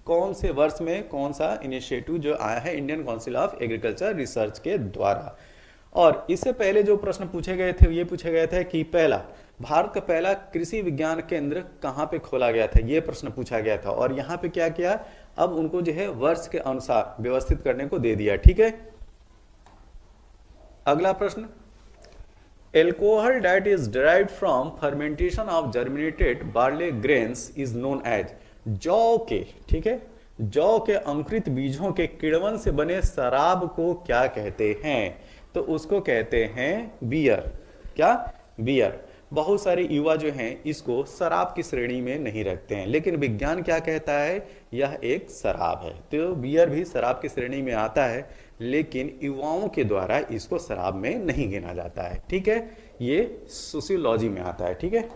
S1: कौन से वर्ष में कौन सा इनिशिएटिव जो आया है Indian council of agriculture research के द्वारा। और इससे पहले जो प्रश्न पूछे गए थे ये पूछे गए थे कि भारत का पहला कृषि विज्ञान केंद्र कहाँ पे खोला गया था, ये प्रश्न पूछा गया था। और यहाँ पे क्या किया, अब उनको जो है वर्ष के अनुसार व्यवस्थित करने को दे दिया। ठीक है, अगला प्रश्न, alcohol that is derived from fermentation of germinated barley grains is known as, जौ के, ठीक है, जौ के अंकुरित बीजों के किण्वन से बने शराब को क्या कहते हैं, तो उसको कहते हैं बियर। क्या, बियर। बहुत सारे युवा जो हैं इसको शराब की श्रेणी में नहीं रखते हैं, लेकिन विज्ञान क्या कहता है, यह एक शराब है। तो बियर भी शराब की श्रेणी में आता है, लेकिन युवाओं के द्वारा इसको शराब में नहीं गिना जाता है। ठीक है, ये सोशियोलॉजी में आता है। ठीक है,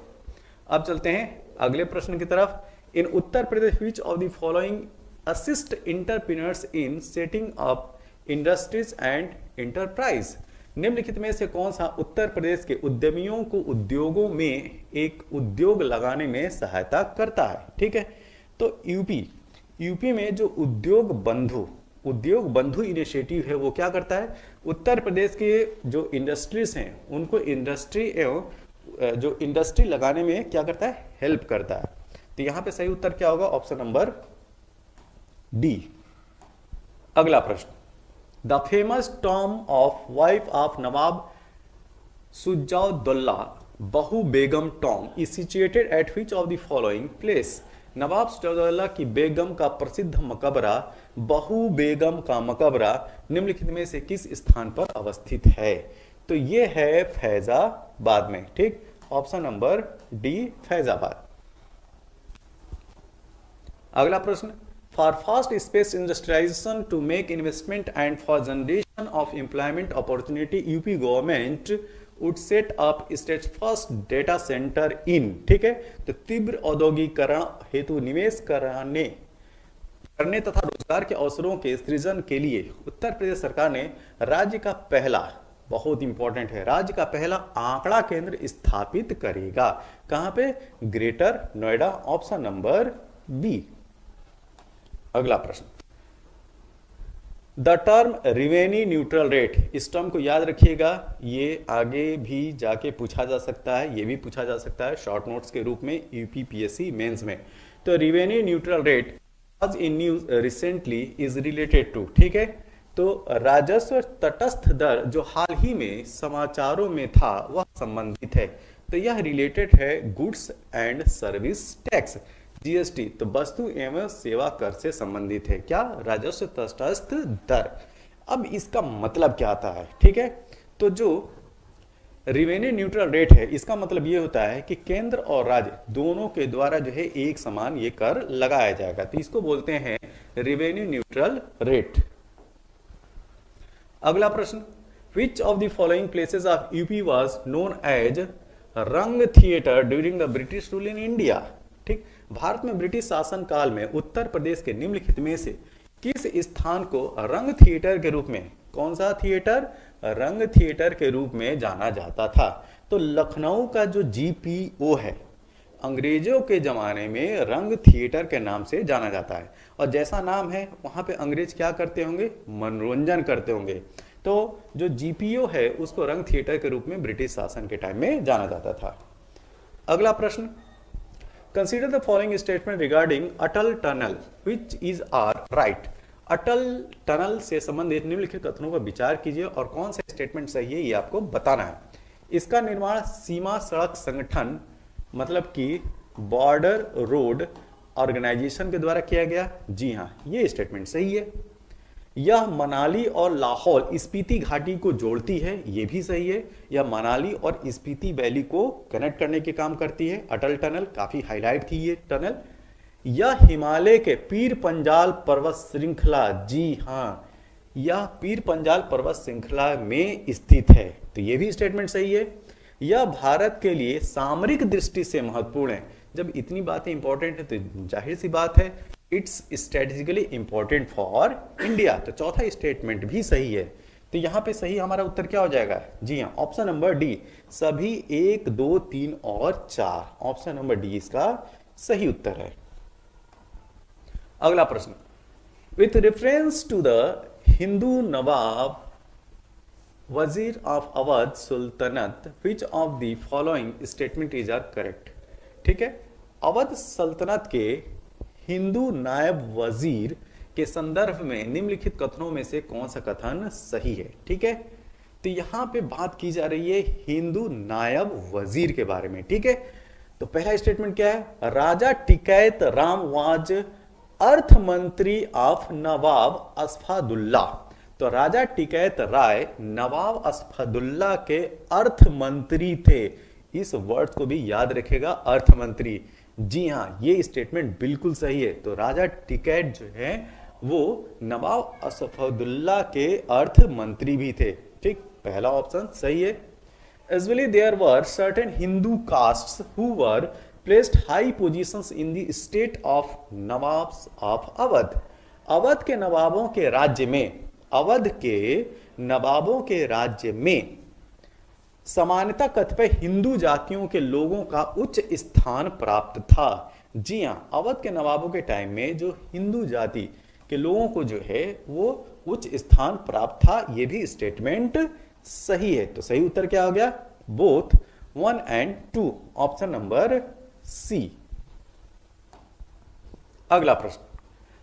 S1: अब चलते हैं अगले प्रश्न की तरफ। In Uttar Pradesh which of the following assist entrepreneurs in setting up industries and enterprise, निम्नलिखित में से कौन सा उत्तर प्रदेश के उद्यमियों को उद्योगों में एक उद्योग लगाने में सहायता करता है। ठीक है, तो यूपी में जो उद्योग बंधु इनिशिएटिव है वो क्या करता है, उत्तर प्रदेश के जो इंडस्ट्रीज हैं उनको इंडस्ट्री लगाने में क्या करता है, हेल्प करता है। तो यहां पे सही उत्तर क्या होगा, ऑप्शन नंबर डी। अगला प्रश्न, the famous tomb of wife of Nawab Shujauddaula Bahu Begum tomb is situated at which of the following place, Nawab Shujauddaula की बेगम का प्रसिद्ध मकबरा बहु बेगम का मकबरा निम्नलिखित में से किस स्थान पर अवस्थित है, तो ये है फैजाबाद में। ठीक, ऑप्शन नंबर डी फैजाबाद। अगला प्रश्न, for fast space industrialization to make investment and for generation of employment opportunity UP government would set up state first data center in, ठीक है, तो तीव्र औद्योगिकरण हेतु निवेश करने तथा रोजगार के अवसरों के सृजन के लिए उत्तर प्रदेश सरकार ने राज्य का पहला, बहुत इंपॉर्टेंट है, राज्य का पहला आंकड़ा केंद्र स्थापित करेगा। कहां पे, Greater Noida, option number B. अगला प्रश्न, the term revenue neutral rate, इस टर्म को याद रखिएगा, ये आगे भी जाके पूछा जा सकता है, ये भी पूछा जा सकता है शॉर्ट नोट्स के रूप में यूपीपीएससी मेंस में। तो रिवेन्यू न्यूट्रल रेट आज in news recently is related to, ठीक है, तो राजस्व तटस्थ दर जो हाल ही में समाचारों में था वह संबंधित है, तो यह रिलेटेड है goods and service tax, GST, तो वस्तु एवं सेवा कर से संबंधित है। क्या, राजस्व तटस्थ दर। अब इसका मतलब क्या आता है, ठीक है, तो जो रिवेन्यू न्यूट्रल रेट है इसका मतलब ये होता है कि केंद्र और राज्य दोनों के द्वारा जो है एक समान ये कर लगाया जाएगा, तो इसको बोलते हैं रिवेन्यू न्यूट्रल रेट। अगला प्रश्न, Which of the following places of UP was known as रंग theatre during the British rule in India? ठीक, भारत में ब्रिटिश शासन काल में उत्तर प्रदेश के निम्नलिखित में से किस स्थान को रंग थिएटर के रूप में, कौन सा थिएटर, रंग थिएटर के रूप में जाना जाता था? तो लखनऊ का जो GPO है, अंग्रेजों के जमाने में रंग थिएटर के नाम से जाना जाता है, और जैसा नाम है वहां पे अंग्रेज क्या करते होंगे, मनोरंजन करते होंगे। तो जो GPO है उसको रंग थिएटर के रूप में ब्रिटिश शासन के टाइम में जाना जाता था। अगला प्रश्न, consider the following statement regarding Atal tunnel which is are right. Atal tunnel से संबंधित निम्नलिखित कथनों पर विचार कीजिए और कौन सा स्टेटमेंट सही है ये आपको बताना है। इसका निर्माण सीमा सड़क संगठन मतलब कि बॉर्डर रोड ऑर्गेनाइजेशन के द्वारा किया गया। जी हाँ, ये स्टेटमेंट सही है। यह मनाली और लाहौल स्पीति घाटी को जोड़ती है, यह भी सही है। यह मनाली और स्पीति वैली को कनेक्ट करने के काम करती है। अटल टनल काफी हाईलाइट थी ये टनल। यह हिमालय के पीर पंजाल पर्वत श्रृंखला, जी हाँ, यह पीर पंजाल पर्वत श्रृंखला में स्थित है, तो यह भी स्टेटमेंट सही है। यह भारत के लिए सामरिक दृष्टि से महत्वपूर्ण है। जब इतनी बातें इंपॉर्टेंट है तो जाहिर सी बात है it's strategically important for India, तो चौथा स्टेटमेंट भी सही है। तो यहां पे सही हमारा उत्तर क्या हो जाएगा? जी हाँ, ऑप्शन नंबर डी, सभी 1, 2, 3 और 4, ऑप्शन नंबर डी इसका सही उत्तर है। अगला प्रश्न, with reference to the Hindu Nawab Wazir of Awadh sultanate which of the following statement is are correct. ठीक है, अवध सल्तनत के हिंदू नायब वजीर के संदर्भ में निम्नलिखित कथनों में से कौन सा कथन सही है? ठीक है, तो यहां पे बात की जा रही है हिंदू नायब वजीर के बारे में। ठीक है, तो पहला स्टेटमेंट क्या है? राजा टिकैत राम वाज अर्थ मंत्री ऑफ नवाब अस्फादुल्ला। तो राजा टिकैत राय नवाब अस्फादुल्ला के अर्थ मंत्री थे। इस वर्ड को भी याद रखेगा, अर्थ मंत्री। जी हाँ, ये स्टेटमेंट बिल्कुल सही है। तो राजा टिकैत जो है वो नवाब अस्फादुल्ला के अर्थ मंत्री भी थे। ठीक, पहला ऑप्शन सही है। As well, there were certain Hindu castes who were placed high positions in the state of Nawabs of Awadh. Awadh के नवाबों के राज्य में, अवध के नवाबों के राज्य में समानता कतिपय हिंदू जातियों के लोगों का उच्च स्थान प्राप्त था। जी हाँ, अवध के नवाबों के टाइम में जो हिंदू जाति के लोगों को जो है वो उच्च स्थान प्राप्त था, ये भी स्टेटमेंट सही है। तो सही उत्तर क्या हो गया? Both 1 and 2, option number C. अगला प्रश्न,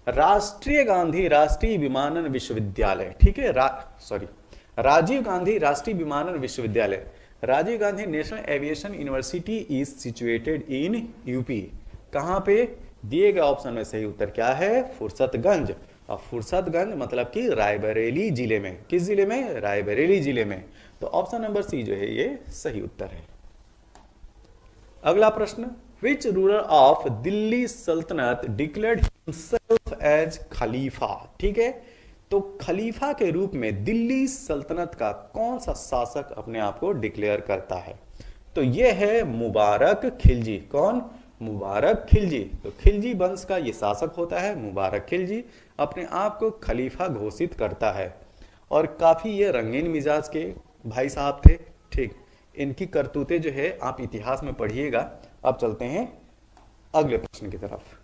S1: राष्ट्रीय गांधी राष्ट्रीय विमानन विश्वविद्यालय, ठीक है, राजीव गांधी राष्ट्रीय विमानन विश्वविद्यालय, Rajiv Gandhi national aviation university is situated in UP. कहां पे? दिए गए ऑप्शन में सही उत्तर क्या है? फुर्सतगंज। और फुर्सतगंज मतलब कि रायबरेली जिले में। किस जिले में? रायबरेली जिले में। तो ऑप्शन नंबर सी जो है ये सही उत्तर है। अगला प्रश्न, विच रूलर ऑफ दिल्ली सल्तनत डिक्लेयर्ड हिमसेल्फ एज खलीफा। ठीक है, तो खलीफा के रूप में दिल्ली सल्तनत का कौन सा शासक अपने आप को डिक्लेयर करता है? तो यह है मुबारक खिलजी। कौन? मुबारक खिलजी। तो खिलजी वंश का ये शासक होता है मुबारक खिलजी, अपने आप को खलीफा घोषित करता है। और काफी ये रंगीन मिजाज के भाई साहब थे। ठीक, इनकी करतूतें जो है आप इतिहास में पढ़िएगा। अब चलते हैं अगले प्रश्न की तरफ।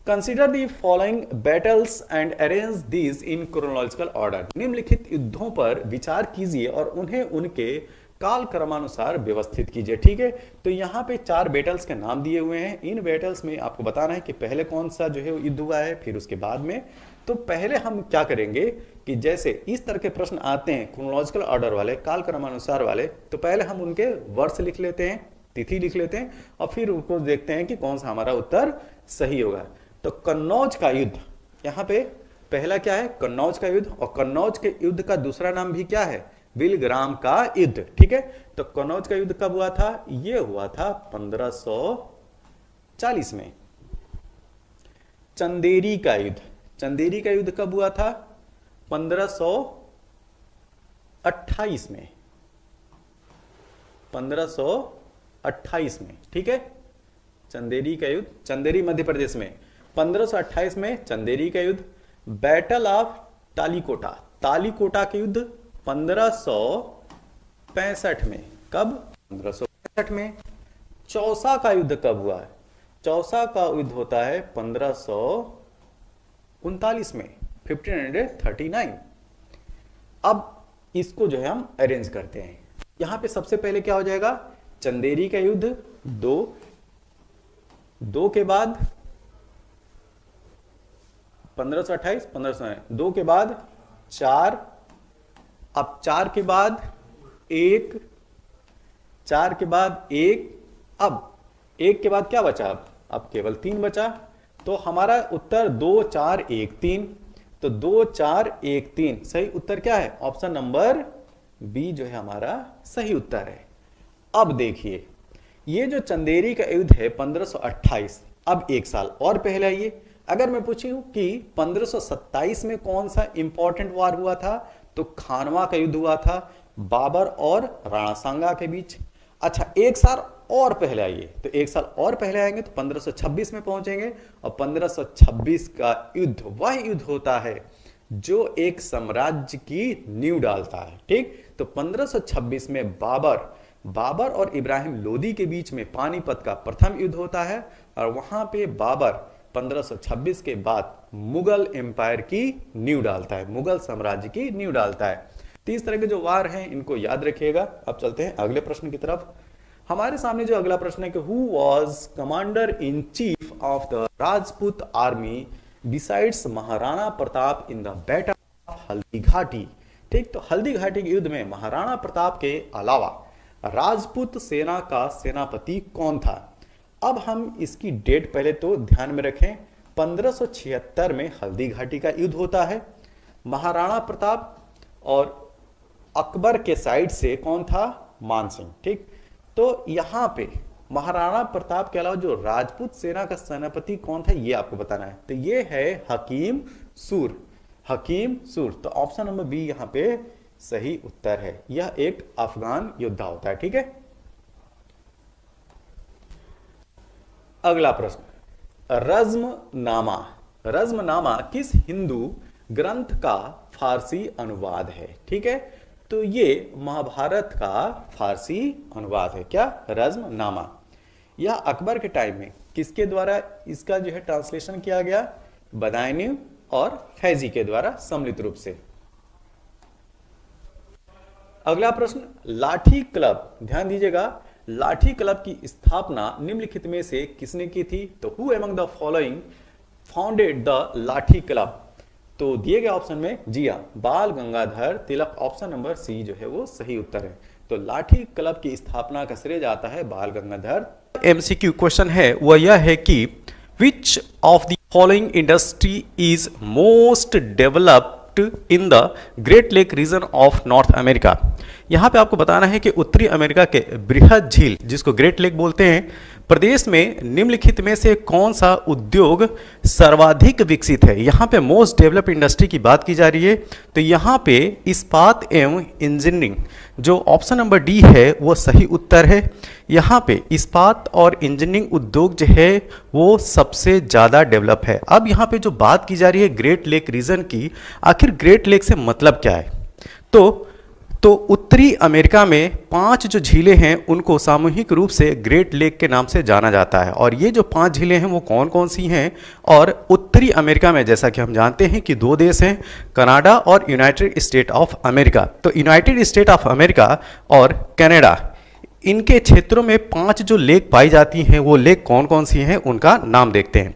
S1: Consider the following battles and arrange these in chronological order. निम्नलिखित युद्धों पर विचार कीजिए और उन्हें उनके काल क्रमानुसार व्यवस्थित कीजिए। ठीक है, तो यहाँ पे 4 बैटल्स के नाम दिए हुए हैं। इन बैटल्स में आपको बताना है कि पहले कौन सा जो है युद्ध हुआ है, फिर उसके बाद में। तो पहले हम क्या करेंगे कि जैसे इस तरह के प्रश्न आते हैं क्रोनोलॉजिकल ऑर्डर वाले, काल क्रमानुसार वाले, तो पहले हम उनके वर्ष लिख लेते हैं, तिथि लिख लेते हैं, और फिर उनको देखते हैं कि कौन सा हमारा उत्तर सही होगा। तो कन्नौज का युद्ध, यहाँ पे पहला क्या है? कन्नौज का युद्ध। और कन्नौज के युद्ध का दूसरा नाम भी क्या है? विलग्राम का युद्ध। ठीक है, तो कन्नौज का युद्ध कब हुआ था? ये हुआ था 1540 में। चंदेरी का युद्ध, चंदेरी का युद्ध कब हुआ था? 1500 1528 में, 1528 में, ठीक है। चंदेरी का युद्ध, चंदेरी मध्य प्रदेश में 1528 में चंदेरी का युद्ध। बैटल ऑफ तालीकोटा, तालीकोटा के युद्ध 1565 में, कब? 1565 में। चौसा का युद्ध कब हुआ है? चौसा का युद्ध होता है 1539 में, 1539। अब इसको जो है हम अरेंज करते हैं। यहां पे सबसे पहले क्या हो जाएगा? चंदेरी का युद्ध 2 के बाद 1528, 2 के बाद 4, अब 4 के बाद 1, 4 के बाद 1, अब 1 के बाद क्या बचा? अब केवल 3 बचा। तो हमारा उत्तर 2 4 1 3, तो 2 4 1 3 सही उत्तर क्या है? ऑप्शन नंबर बी जो है हमारा सही उत्तर है। अब देखिए, ये जो चंदेरी का युद्ध है 1528, अब 1 साल और पहले आइए। अगर मैं पूछूं कि 1527 में कौन सा इंपॉर्टेंट वार हुआ था, तो खानवा का युद्ध हुआ था बाबर और राणा सांगा के बीच। अच्छा, 1 साल और पहले आइए, तो 1 साल और पहले आएंगे तो 1526 में पहुंचेंगे, और 1526 का युद्ध वह युद्ध होता है जो एक साम्राज्य की नींव डालता है, ठीक। तो 1526 में बाबर और इब्राहिम लोदी के बीच में पानीपत का प्रथम युद्ध होता है, और वहां पे बाबर 1526 के बाद मुगल एम्पायर की नींव डालता है, मुगल साम्राज्य की नींव डालता है। तो इस तरह के जो वार हैं इनको याद रखिएगा। अब चलते हैं अगले प्रश्न की तरफ। हमारे सामने जो अगला प्रश्न है कि who was commander in chief of the Rajput army besides Maharana Pratap in the battle of Haldi Ghati, ठीक। तो हल्दी घाटी के युद्ध में महाराणा प्रताप के अलावा राजपूत सेना का सेनापति कौन था? अब हम इसकी डेट पहले तो ध्यान में रखें। 1576 में हल्दी घाटी का युद्ध होता है। महाराणा प्रताप और अकबर के साइड से कौन था? मानसिंह, ठीक। तो यहां पे महाराणा प्रताप के अलावा जो राजपूत सेना का सेनापति कौन था ये आपको बताना है। तो ये है हकीम सूर, हकीम सूर। तो ऑप्शन नंबर बी यहां पे सही उत्तर है। यह एक अफगान योद्धा होता है, ठीक है। अगला प्रश्न, रज़्मनामा, रज़्मनामा किस हिंदू ग्रंथ का फारसी अनुवाद है? ठीक है, तो ये महाभारत का फारसी अनुवाद है। क्या? रज़्मनामा। यह अकबर के टाइम में किसके द्वारा इसका जो है ट्रांसलेशन किया गया? बदायूं और फैजी के द्वारा सम्मिलित रूप से। अगला प्रश्न, लाठी क्लब, ध्यान दीजिएगा, लाठी क्लब की स्थापना निम्नलिखित में से किसने की थी? तो who among the following founded the लाठी क्लब? तो दिए गए ऑप्शन में जी हां, बाल गंगाधर तिलक। ऑप्शन नंबर सी जो है वो सही उत्तर है। तो लाठी क्लब की स्थापना का श्रेय जाता है बाल गंगाधर। एमसीक्यू क्वेश्चन है वह यह है कि which of the following industry is most developed in the great lake region of north America? यहां पे आपको बताना है कि उत्तरी अमेरिका के बृहद झील जिसको ग्रेट लेक बोलते हैं प्रदेश में निम्नलिखित में से कौन सा उद्योग सर्वाधिक विकसित है? यहां पे मोस्ट डेवलप्ड इंडस्ट्री की बात की जा रही है। तो यहां पे इस्पात एवं इंजीनियरिंग जो ऑप्शन नंबर डी है वो सही उत्तर है। यहां पे इस्पात और इंजीनियरिंग उद्योग जो है वो सबसे ज़्यादा डेवलप है। अब यहां पे जो बात की जा रही है ग्रेट लेक रीजन की, आखिर ग्रेट लेक से मतलब क्या है? तो उत्तरी अमेरिका में 5 जो झीलें हैं उनको सामूहिक रूप से ग्रेट लेक के नाम से जाना जाता है। और ये जो 5 झीलें हैं वो कौन कौन सी हैं? और उत्तरी अमेरिका में जैसा कि हम जानते हैं कि 2 देश हैं, कनाडा और यूनाइटेड स्टेट ऑफ अमेरिका। तो यूनाइटेड स्टेट ऑफ अमेरिका और कनाडा, इनके क्षेत्रों में 5 जो लेक पाई जाती हैं वो लेक कौन कौन सी हैं उनका नाम देखते हैं।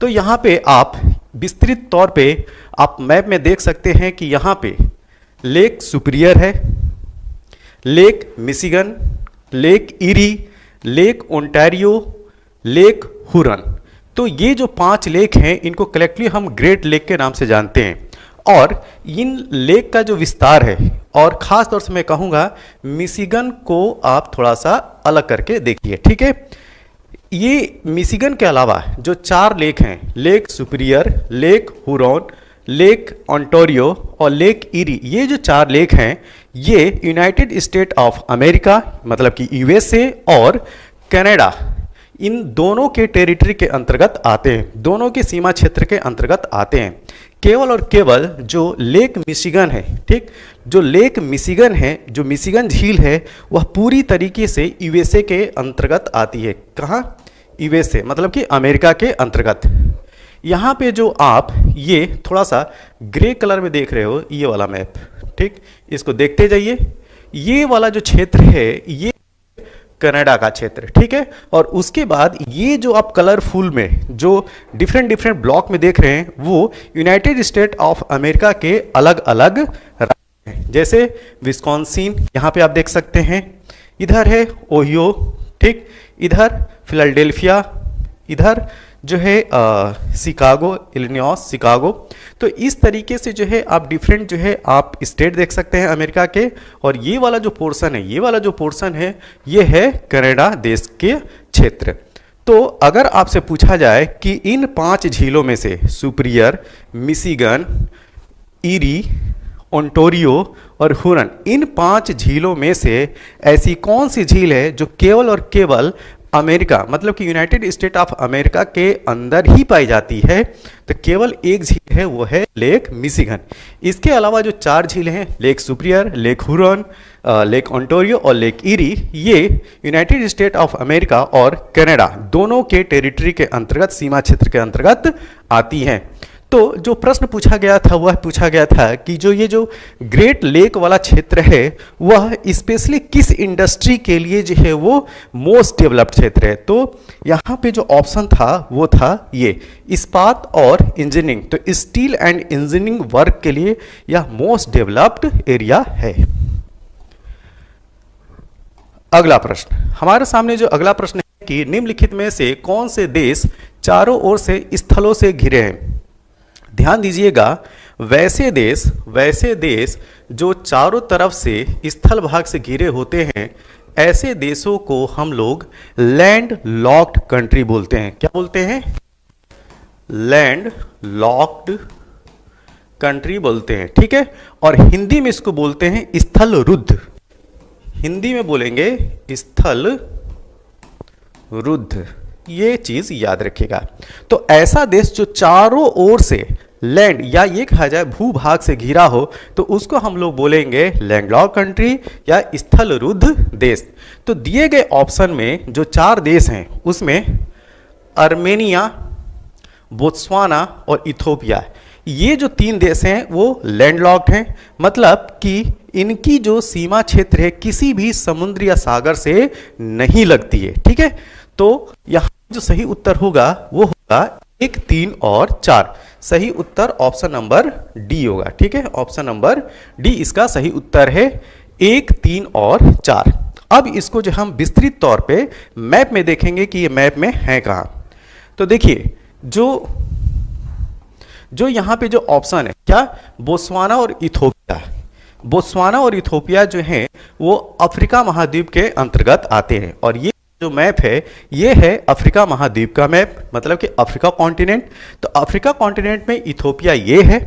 S1: तो यहाँ पे आप विस्तृत तौर पे आप मैप में देख सकते हैं कि यहाँ पे लेक सुपीरियर है, lake Michigan, lake eri, lake Ontario, lake Huron. तो ये जो 5 लेक हैं इनको कलेक्टिवली हम ग्रेट लेक के नाम से जानते हैं। और इन लेक का जो विस्तार है, और ख़ास तौर से मैं कहूँगा मिशिगन को आप थोड़ा सा अलग करके देखिए, ठीक है। ये मिशिगन के अलावा जो 4 लेक हैं, lake superior, lake Huron, lake Ontario और लेक इरी, ये जो 4 लेक हैं ये यूनाइटेड स्टेट ऑफ अमेरिका मतलब कि यूएसए और कनाडा, इन दोनों के टेरिटरी के अंतर्गत आते हैं, दोनों के सीमा क्षेत्र के अंतर्गत आते हैं। केवल और केवल जो लेक मिशिगन है, ठीक, जो लेक मिशिगन है, जो मिशिगन झील है, वह पूरी तरीके से यूएसए के अंतर्गत आती है। कहाँ? यूएसए मतलब कि अमेरिका के अंतर्गत। यहाँ पे जो आप ये थोड़ा सा ग्रे कलर में देख रहे हो, ये वाला मैप, ठीक, इसको देखते जाइए। ये वाला जो क्षेत्र है ये कनाडा का क्षेत्र, ठीक है। और उसके बाद ये जो आप कलरफुल में जो डिफरेंट डिफरेंट ब्लॉक में देख रहे हैं वो यूनाइटेड स्टेट ऑफ अमेरिका के अलग अलग राज्य हैं। जैसे विस्कॉन्सिन, यहाँ पे आप देख सकते हैं, इधर है ओहियो, ठीक, इधर फिलाडेल्फिया, इधर जो है शिकागो, इलिनॉइस, शिकागो। तो इस तरीके से जो है आप डिफरेंट जो है आप स्टेट देख सकते हैं अमेरिका के। और ये वाला जो पोर्शन है, ये वाला जो पोर्शन है, ये है कनाडा देश के क्षेत्र। तो अगर आपसे पूछा जाए कि इन 5 झीलों में से सुपीरियर, मिशिगन, ईरी, ओंटारियो और हुरन, इन 5 झीलों में से ऐसी कौन सी झील है जो केवल और केवल अमेरिका मतलब कि यूनाइटेड स्टेट ऑफ अमेरिका के अंदर ही पाई जाती है? तो केवल एक झील है, वो है लेक मिशिगन। इसके अलावा जो 4 झीलें हैं, lake superior, lake Huron, lake Ontario और लेक ईरी, ये यूनाइटेड स्टेट ऑफ अमेरिका और कनाडा दोनों के टेरिटरी के अंतर्गत, सीमा क्षेत्र के अंतर्गत आती हैं। तो जो प्रश्न पूछा गया था वह पूछा गया था कि जो ये जो ग्रेट लेक वाला क्षेत्र है वह स्पेशली किस इंडस्ट्री के लिए जो है वो मोस्ट डेवलप्ड क्षेत्र है? तो यहाँ पे जो ऑप्शन था वो था ये इस्पात और इंजीनियरिंग। तो स्टील एंड इंजीनियरिंग वर्क के लिए यह मोस्ट डेवलप्ड एरिया है। अगला प्रश्न, हमारे सामने जो अगला प्रश्न है कि निम्नलिखित में से कौन से देश चारों ओर से स्थलों से घिरे हैं? ध्यान दीजिएगा, वैसे देश जो चारों तरफ से स्थल भाग से घिरे होते हैं, ऐसे देशों को हम लोग लैंड लॉक्ड कंट्री बोलते हैं। क्या बोलते हैं? लैंड लॉक्ड कंट्री बोलते हैं, ठीक है। और हिंदी में इसको बोलते हैं स्थल रुद्ध। हिंदी में बोलेंगे स्थल रुद्ध, ये चीज याद रखिएगा। तो ऐसा देश जो चारों ओर से लैंड या ये कहा जाए भूभाग से घिरा हो तो उसको हम लोग बोलेंगे लैंडलॉक्ड कंट्री या स्थल रुद्ध देश। तो दिए गए ऑप्शन में जो 4 देश हैं उसमें आर्मेनिया, बोत्सवाना और इथोपिया, ये जो 3 देश हैं वो लैंडलॉक्ड हैं, मतलब कि इनकी जो सीमा क्षेत्र है किसी भी समुद्र या सागर से नहीं लगती है, ठीक है। तो यहाँ जो सही उत्तर होगा वो होगा 1, 3 और 4। सही उत्तर ऑप्शन नंबर डी होगा, ठीक है। ऑप्शन नंबर डी इसका सही उत्तर है, 1, 3 और 4। अब इसको जो हम विस्तृत तौर पे मैप में देखेंगे कि ये मैप में है कहाँ। तो देखिए जो यहाँ पे जो ऑप्शन है क्या, बोत्सवाना और इथोपिया। बोत्सवाना और इथोपिया जो हैं वो अफ्रीका महाद्वीप के अंतर्गत आते हैं। और ये जो मैप है ये है अफ्रीका महाद्वीप का मैप, मतलब कि अफ्रीका कॉन्टिनेंट। तो अफ्रीका कॉन्टिनेंट में इथोपिया ये है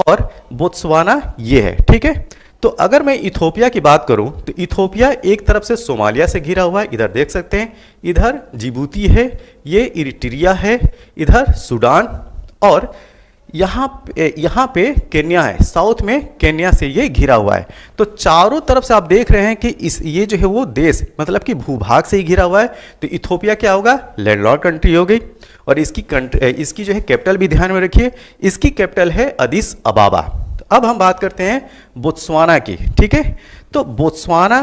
S1: और बोत्सवाना ये है, ठीक है। तो अगर मैं इथोपिया की बात करूं तो इथोपिया एक तरफ से सोमालिया से घिरा हुआ है, इधर देख सकते हैं, इधर जिबूती है, ये इरिट्रिया है, इधर सूडान और यहाँ पे केन्या है, साउथ में केन्या से ये घिरा हुआ है। तो चारों तरफ से आप देख रहे हैं कि ये जो है वो देश मतलब कि भूभाग से ही घिरा हुआ है। तो इथोपिया क्या होगा? लैंडलॉक्ड कंट्री हो गई। और इसकी जो है कैपिटल भी ध्यान में रखिए, इसकी कैपिटल है अदिस अबाबा। तो अब हम बात करते हैं बोत्सवाना की, ठीक है। तो बोत्सवाना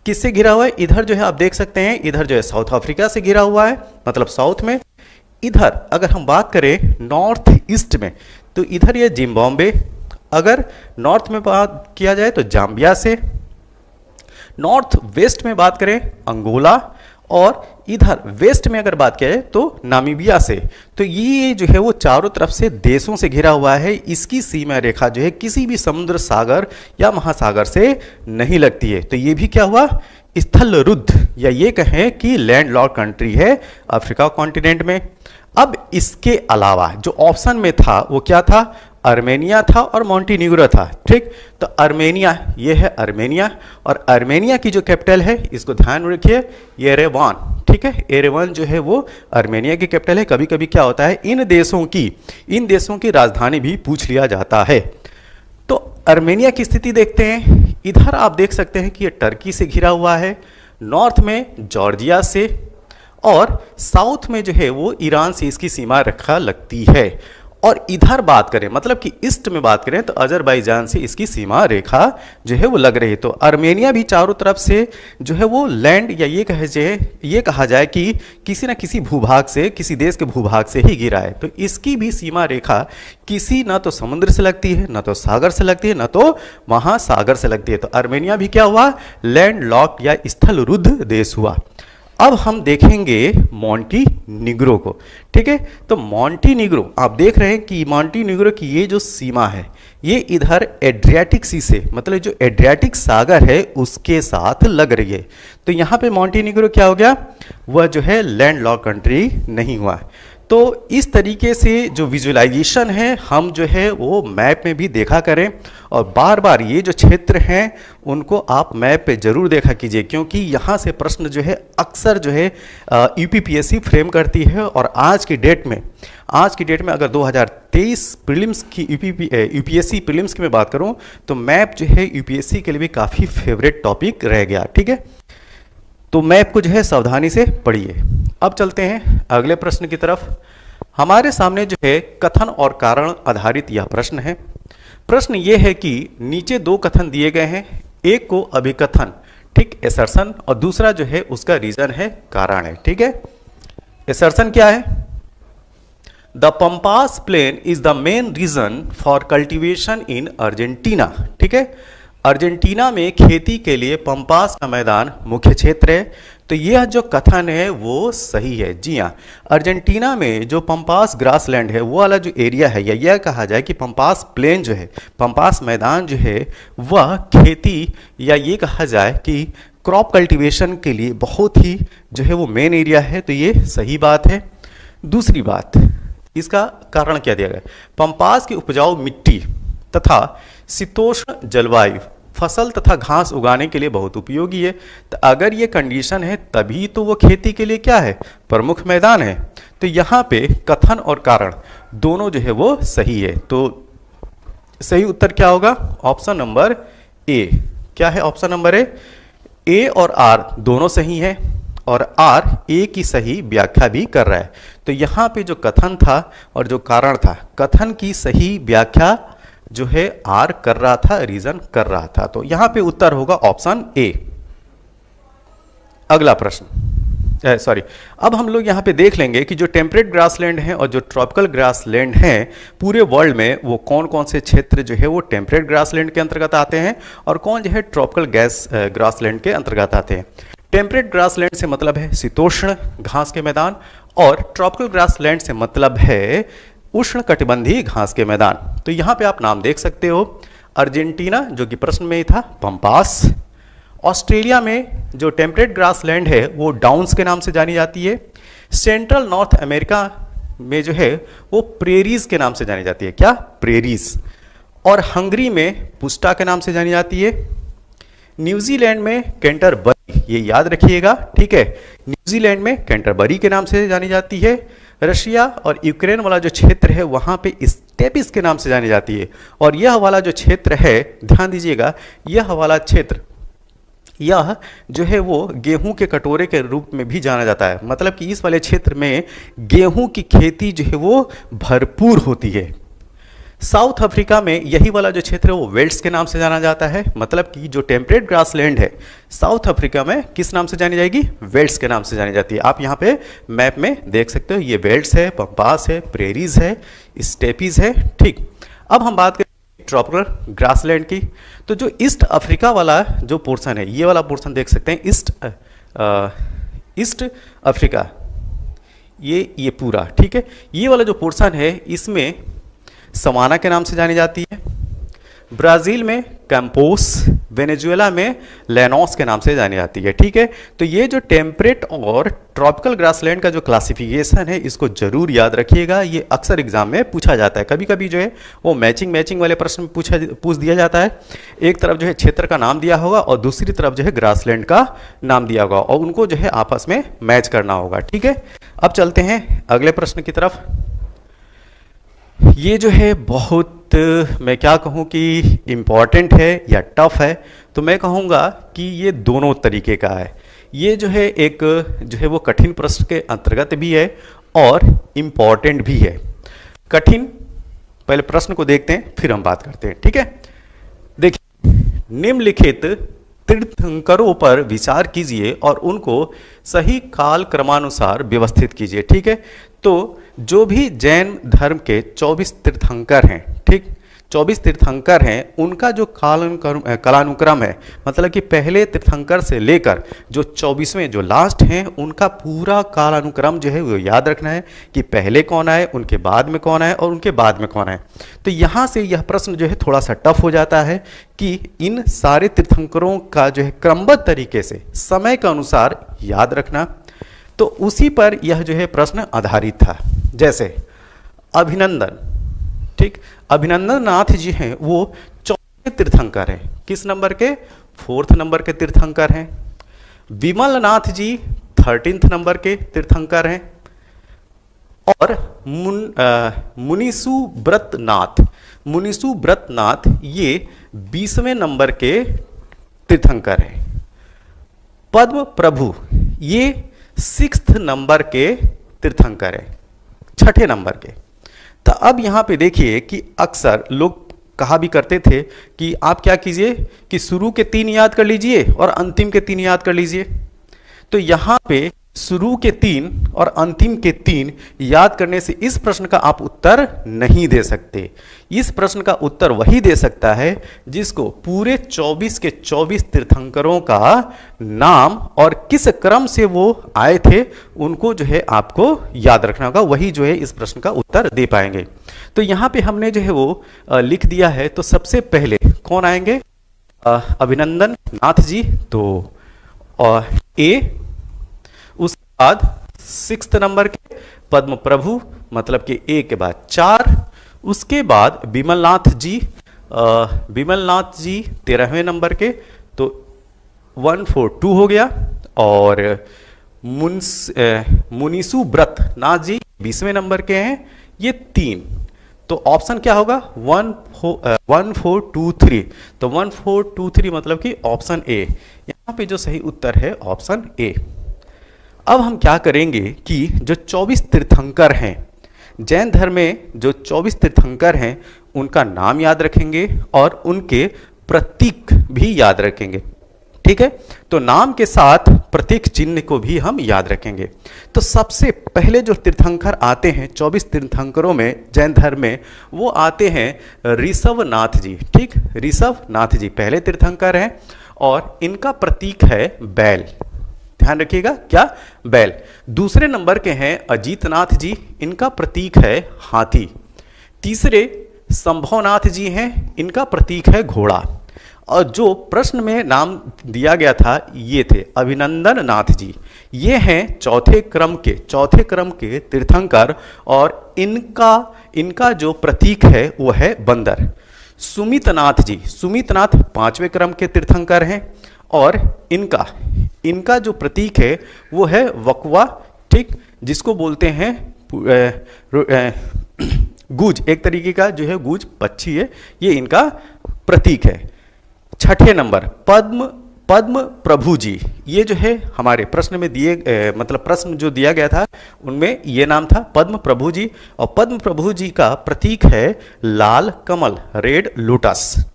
S1: किससे घिरा हुआ है? इधर जो है आप देख सकते हैं, इधर जो है साउथ अफ्रीका से घिरा हुआ है, मतलब साउथ में। इधर अगर हम बात करें नॉर्थ ईस्ट में तो इधर ये जिम्बाब्वे, अगर नॉर्थ में बात किया जाए तो जाम्बिया से, नॉर्थ वेस्ट में बात करें अंगोला, और इधर वेस्ट में अगर बात किया जाए तो नामीबिया से। तो ये जो है वो चारों तरफ से देशों से घिरा हुआ है। इसकी सीमा रेखा जो है किसी भी समुद्र, सागर या महासागर से नहीं लगती है। तो ये भी क्या हुआ? स्थल रुद्ध, या ये कहें कि लैंडलॉक्ड कंट्री है अफ्रीका कॉन्टिनेंट में। अब इसके अलावा जो ऑप्शन में था वो क्या था? अर्मेनिया था और मॉन्टीनिग्रो था। ठीक, तो अर्मेनिया, ये है अर्मेनिया, और अर्मेनिया की जो कैपिटल है, इसको ध्यान में रखिए, येरेवान। ठीक है, येरेवान जो है वो अर्मेनिया की कैपिटल है। कभी कभी क्या होता है, इन देशों की राजधानी भी पूछ लिया जाता है। तो अर्मेनिया की स्थिति देखते हैं। इधर आप देख सकते हैं कि ये टर्की से घिरा हुआ है, नॉर्थ में जॉर्जिया से, और साउथ में जो है वो ईरान से इसकी सीमा रेखा लगती है। और इधर बात करें, मतलब कि ईस्ट में बात करें, तो अजरबैजान से इसकी सीमा रेखा जो है वो लग रही है। तो अर्मेनिया भी चारों तरफ से जो है वो लैंड, या ये कहा जाए कि किसी न किसी भूभाग से, किसी देश के भूभाग से ही घिरा है। तो इसकी भी सीमा रेखा किसी न तो समुद्र से लगती है, न तो सागर से लगती है, न तो महासागर से लगती है। तो अर्मेनिया भी क्या हुआ, लैंड लॉक्ड या स्थलरुद्ध देश हुआ। अब हम देखेंगे मॉन्टीनिग्रो को। ठीक है, तो मॉन्टीनिग्रो आप देख रहे हैं कि मॉन्टीनिग्रो की ये जो सीमा है, ये इधर एड्रियाटिक सी से, मतलब जो एड्रियाटिक सागर है उसके साथ लग रही है। तो यहाँ पे मॉन्टीनिग्रो क्या हो गया, वह जो है लैंड लॉक कंट्री नहीं हुआ। तो इस तरीके से जो विजुअलाइजेशन है, हम जो है वो मैप में भी देखा करें, और बार बार ये जो क्षेत्र हैं उनको आप मैप पे जरूर देखा कीजिए, क्योंकि यहाँ से प्रश्न जो है अक्सर जो है यूपीपीएससी फ्रेम करती है। और आज की डेट में अगर 2023 प्रीलिम्स की यूपीएससी प्रीलिम्स की मैं बात करूँ, तो मैप जो है यूपीएससी के लिए भी काफ़ी फेवरेट टॉपिक रह गया। ठीक है, तो मैप को जो है सावधानी से पढ़िए। अब चलते हैं अगले प्रश्न की तरफ। हमारे सामने जो है कथन और कारण आधारित यह प्रश्न है। प्रश्न ये है कि नीचे दो कथन दिए गए हैं, एक को अभिकथन, ठीक, एसर्शन, और दूसरा जो है उसका रीजन है, कारण है। ठीक है, एसर्शन क्या है, the pampas plain is the main region for cultivation in Argentina. ठीक है, अर्जेंटीना में खेती के लिए पंपास का मैदान मुख्य क्षेत्र है। तो यह जो कथन है वो सही है। जी हाँ, अर्जेंटीना में जो पंपास ग्रासलैंड है, वो वाला जो एरिया है, या यह कहा जाए कि पंपास प्लेन जो है, पंपास मैदान जो है, वह खेती, या ये कहा जाए कि क्रॉप कल्टीवेशन के लिए बहुत ही जो है वो मेन एरिया है। तो ये सही बात है। दूसरी बात, इसका कारण क्या दिया गया, पंपास की उपजाऊ मिट्टी तथा शीतोष्ण जलवायु फसल तथा घास उगाने के लिए बहुत उपयोगी है। तो अगर ये कंडीशन है तभी तो वो खेती के लिए क्या है, प्रमुख मैदान है। तो यहाँ पे कथन और कारण दोनों जो है वो सही है। तो सही उत्तर क्या होगा, ऑप्शन नंबर ए। क्या है ऑप्शन नंबर ए और आर दोनों सही है, और आर ए की सही व्याख्या भी कर रहा है। तो यहाँ पे जो कथन था और जो कारण था, कथन की सही व्याख्या जो है आर कर रहा था, रीजन कर रहा था। तो यहां पे उत्तर होगा ऑप्शन ए। अगला प्रश्न, अब हम लोग यहां पे देख लेंगे कि जो टेम्परेट ग्रासलैंड है और जो ट्रॉपिकल ग्रासलैंड है पूरे वर्ल्ड में, वो कौन कौन से क्षेत्र जो है वो टेम्परेट ग्रासलैंड के अंतर्गत आते हैं और कौन जो है ट्रॉपिकल ग्रासलैंड के अंतर्गत आते हैं। टेम्परेट ग्रासलैंड से मतलब है शीतोष्ण घास के मैदान, और ट्रॉपिकल ग्रासलैंड से मतलब है उष्ण कटिबंधीय घास के मैदान। तो यहाँ पे आप नाम देख सकते हो, अर्जेंटीना जो कि प्रश्न में ही था, पंपास। ऑस्ट्रेलिया में जो टेम्परेट ग्रासलैंड है वो डाउन्स के नाम से जानी जाती है। सेंट्रल नॉर्थ अमेरिका में जो है वो प्रेरीज के नाम से जानी जाती है। क्या, प्रेरीज। और हंगरी में पुस्टा के नाम से जानी जाती है। न्यूजीलैंड में कैंटरबरी, ये याद रखिएगा, ठीक है, न्यूजीलैंड में कैंटरबरी के नाम से जानी जाती है। रशिया और यूक्रेन वाला जो क्षेत्र है वहाँ पे स्टेपिस के नाम से जानी जाती है। और यह वाला जो क्षेत्र है, ध्यान दीजिएगा, यह वाला क्षेत्र, यह जो है वो गेहूं के कटोरे के रूप में भी जाना जाता है। मतलब कि इस वाले क्षेत्र में गेहूं की खेती जो है वो भरपूर होती है। साउथ अफ्रीका में यही वाला जो क्षेत्र है वो वेल्ट्स के नाम से जाना जाता है। मतलब कि जो टेम्परेट ग्रासलैंड है साउथ अफ्रीका में किस नाम से जानी जाएगी, वेल्ट्स के नाम से जानी जाती है। आप यहाँ पे मैप में देख सकते हो, ये वेल्ट्स है, पंपास है, प्रेरीज है, स्टेपीज है। ठीक, अब हम बात करें ट्रॉपिकल ग्रासलैंड की। तो जो ईस्ट अफ्रीका वाला जो पोर्शन है, ये वाला पोर्शन देख सकते हैं, ईस्ट अफ्रीका, ये पूरा, ठीक है, ये वाला जो पोर्शन है इसमें सवाना के नाम से जानी जाती है। ब्राज़ील में कैंपोस, वेनेजुएला में लेनोस के नाम से जानी जाती है। ठीक है, तो ये जो टेम्परेट और ट्रॉपिकल ग्रासलैंड का जो क्लासिफिकेशन है इसको जरूर याद रखिएगा, ये अक्सर एग्जाम में पूछा जाता है। कभी कभी जो है वो मैचिंग वाले प्रश्न पूछ दिया जाता है। एक तरफ जो है क्षेत्र का नाम दिया होगा और दूसरी तरफ जो है ग्रासलैंड का नाम दिया होगा और उनको जो है आपस में मैच करना होगा। ठीक है, अब चलते हैं अगले प्रश्न की तरफ। ये जो है बहुत मैं क्या कहूँ कि इम्पॉर्टेंट है या टफ है, तो मैं कहूँगा कि ये दोनों तरीके का है। ये जो है एक जो है वो कठिन प्रश्न के अंतर्गत भी है और इम्पॉर्टेंट भी है। कठिन, पहले प्रश्न को देखते हैं फिर हम बात करते हैं। ठीक है, देखिए, निम्नलिखित तीर्थंकरों पर विचार कीजिए और उनको सही काल क्रमानुसार व्यवस्थित कीजिए। ठीक है, तो जो भी जैन धर्म के 24 तीर्थंकर हैं, ठीक, 24 तीर्थंकर हैं, उनका जो कालानुक्रम है, मतलब कि पहले तीर्थंकर से लेकर जो 24वें जो लास्ट हैं उनका पूरा कालानुक्रम जो है वो याद रखना है कि पहले कौन आए, उनके बाद में कौन आए और उनके बाद में कौन आए। तो यहाँ से यह प्रश्न जो है थोड़ा सा टफ हो जाता है कि इन सारे तीर्थंकरों का जो है क्रमबद्ध तरीके से समय के अनुसार याद रखना। तो उसी पर यह जो है प्रश्न आधारित था। जैसे अभिनंदन, ठीक, अभिनंदन नाथ जी हैं वो 4वें तीर्थंकर हैं। किस नंबर के? 4th नंबर के तीर्थंकर हैं। विमल नाथ जी 13th नंबर के तीर्थंकर हैं और मुनिसु व्रत नाथ ये 20वें नंबर के तीर्थंकर हैं। पद्म प्रभु ये 6th नंबर के तीर्थंकर है, 6ठे नंबर के। तो अब यहाँ पे देखिए कि अक्सर लोग कहा भी करते थे कि आप क्या कीजिए कि शुरू के 3 याद कर लीजिए और अंतिम के 3 याद कर लीजिए। तो यहाँ पे शुरू के 3 और अंतिम के 3 याद करने से इस प्रश्न का आप उत्तर नहीं दे सकते। इस प्रश्न का उत्तर वही दे सकता है जिसको पूरे 24 के 24 तीर्थंकरों का नाम और किस क्रम से वो आए थे उनको जो है आपको याद रखना होगा, वही जो है इस प्रश्न का उत्तर दे पाएंगे। तो यहाँ पे हमने जो है वो लिख दिया है। तो सबसे पहले कौन आएंगे? अभिनंदन नाथ जी, तो ए, उसके बाद 6th नंबर के पद्म प्रभु, मतलब कि ए के बाद 4, उसके बाद विमलनाथ जी 13वें नंबर के, तो 142 हो गया, और मुनिसु व्रत नाथ जी 20वें नंबर के हैं, ये 3। तो ऑप्शन क्या होगा? 1423। तो 1423 मतलब कि ऑप्शन ए। यहाँ पे जो सही उत्तर है ऑप्शन ए। अब हम क्या करेंगे कि जो 24 तीर्थंकर हैं, जैन धर्म में जो 24 तीर्थंकर हैं उनका नाम याद रखेंगे और उनके प्रतीक भी याद रखेंगे। ठीक है, तो नाम के साथ प्रतीक चिन्ह को भी हम याद रखेंगे। तो सबसे पहले जो तीर्थंकर आते हैं 24 तीर्थंकरों में जैन धर्म में, वो आते हैं ऋषभनाथ जी। ठीक, ऋषभनाथ जी पहले तीर्थंकर हैं और इनका प्रतीक है बैल। ध्यान रखिएगा, क्या? बैल। दूसरे नंबर के हैं अजीतनाथ जी, इनका प्रतीक है हाथी। तीसरे संभवनाथ जी हैं, इनका प्रतीक है घोड़ा। और जो प्रश्न में नाम दिया गया था ये थे अभिनंदन नाथ जी, ये हैं चौथे क्रम के तीर्थंकर और इनका जो प्रतीक है वो है बंदर। सुमितनाथ जी, सुमितनाथ 5वें क्रम के तीर्थंकर हैं और इनका जो प्रतीक है वो है वकवा। ठीक, जिसको बोलते हैं गूज, एक तरीके का जो है गूज पक्षी है, ये इनका प्रतीक है। 6ठे नंबर पद्म प्रभु जी, ये जो है हमारे प्रश्न में मतलब प्रश्न जो दिया गया था उनमें ये नाम था पद्म प्रभु जी, और पद्म प्रभु जी का प्रतीक है लाल कमल, रेड लोटस।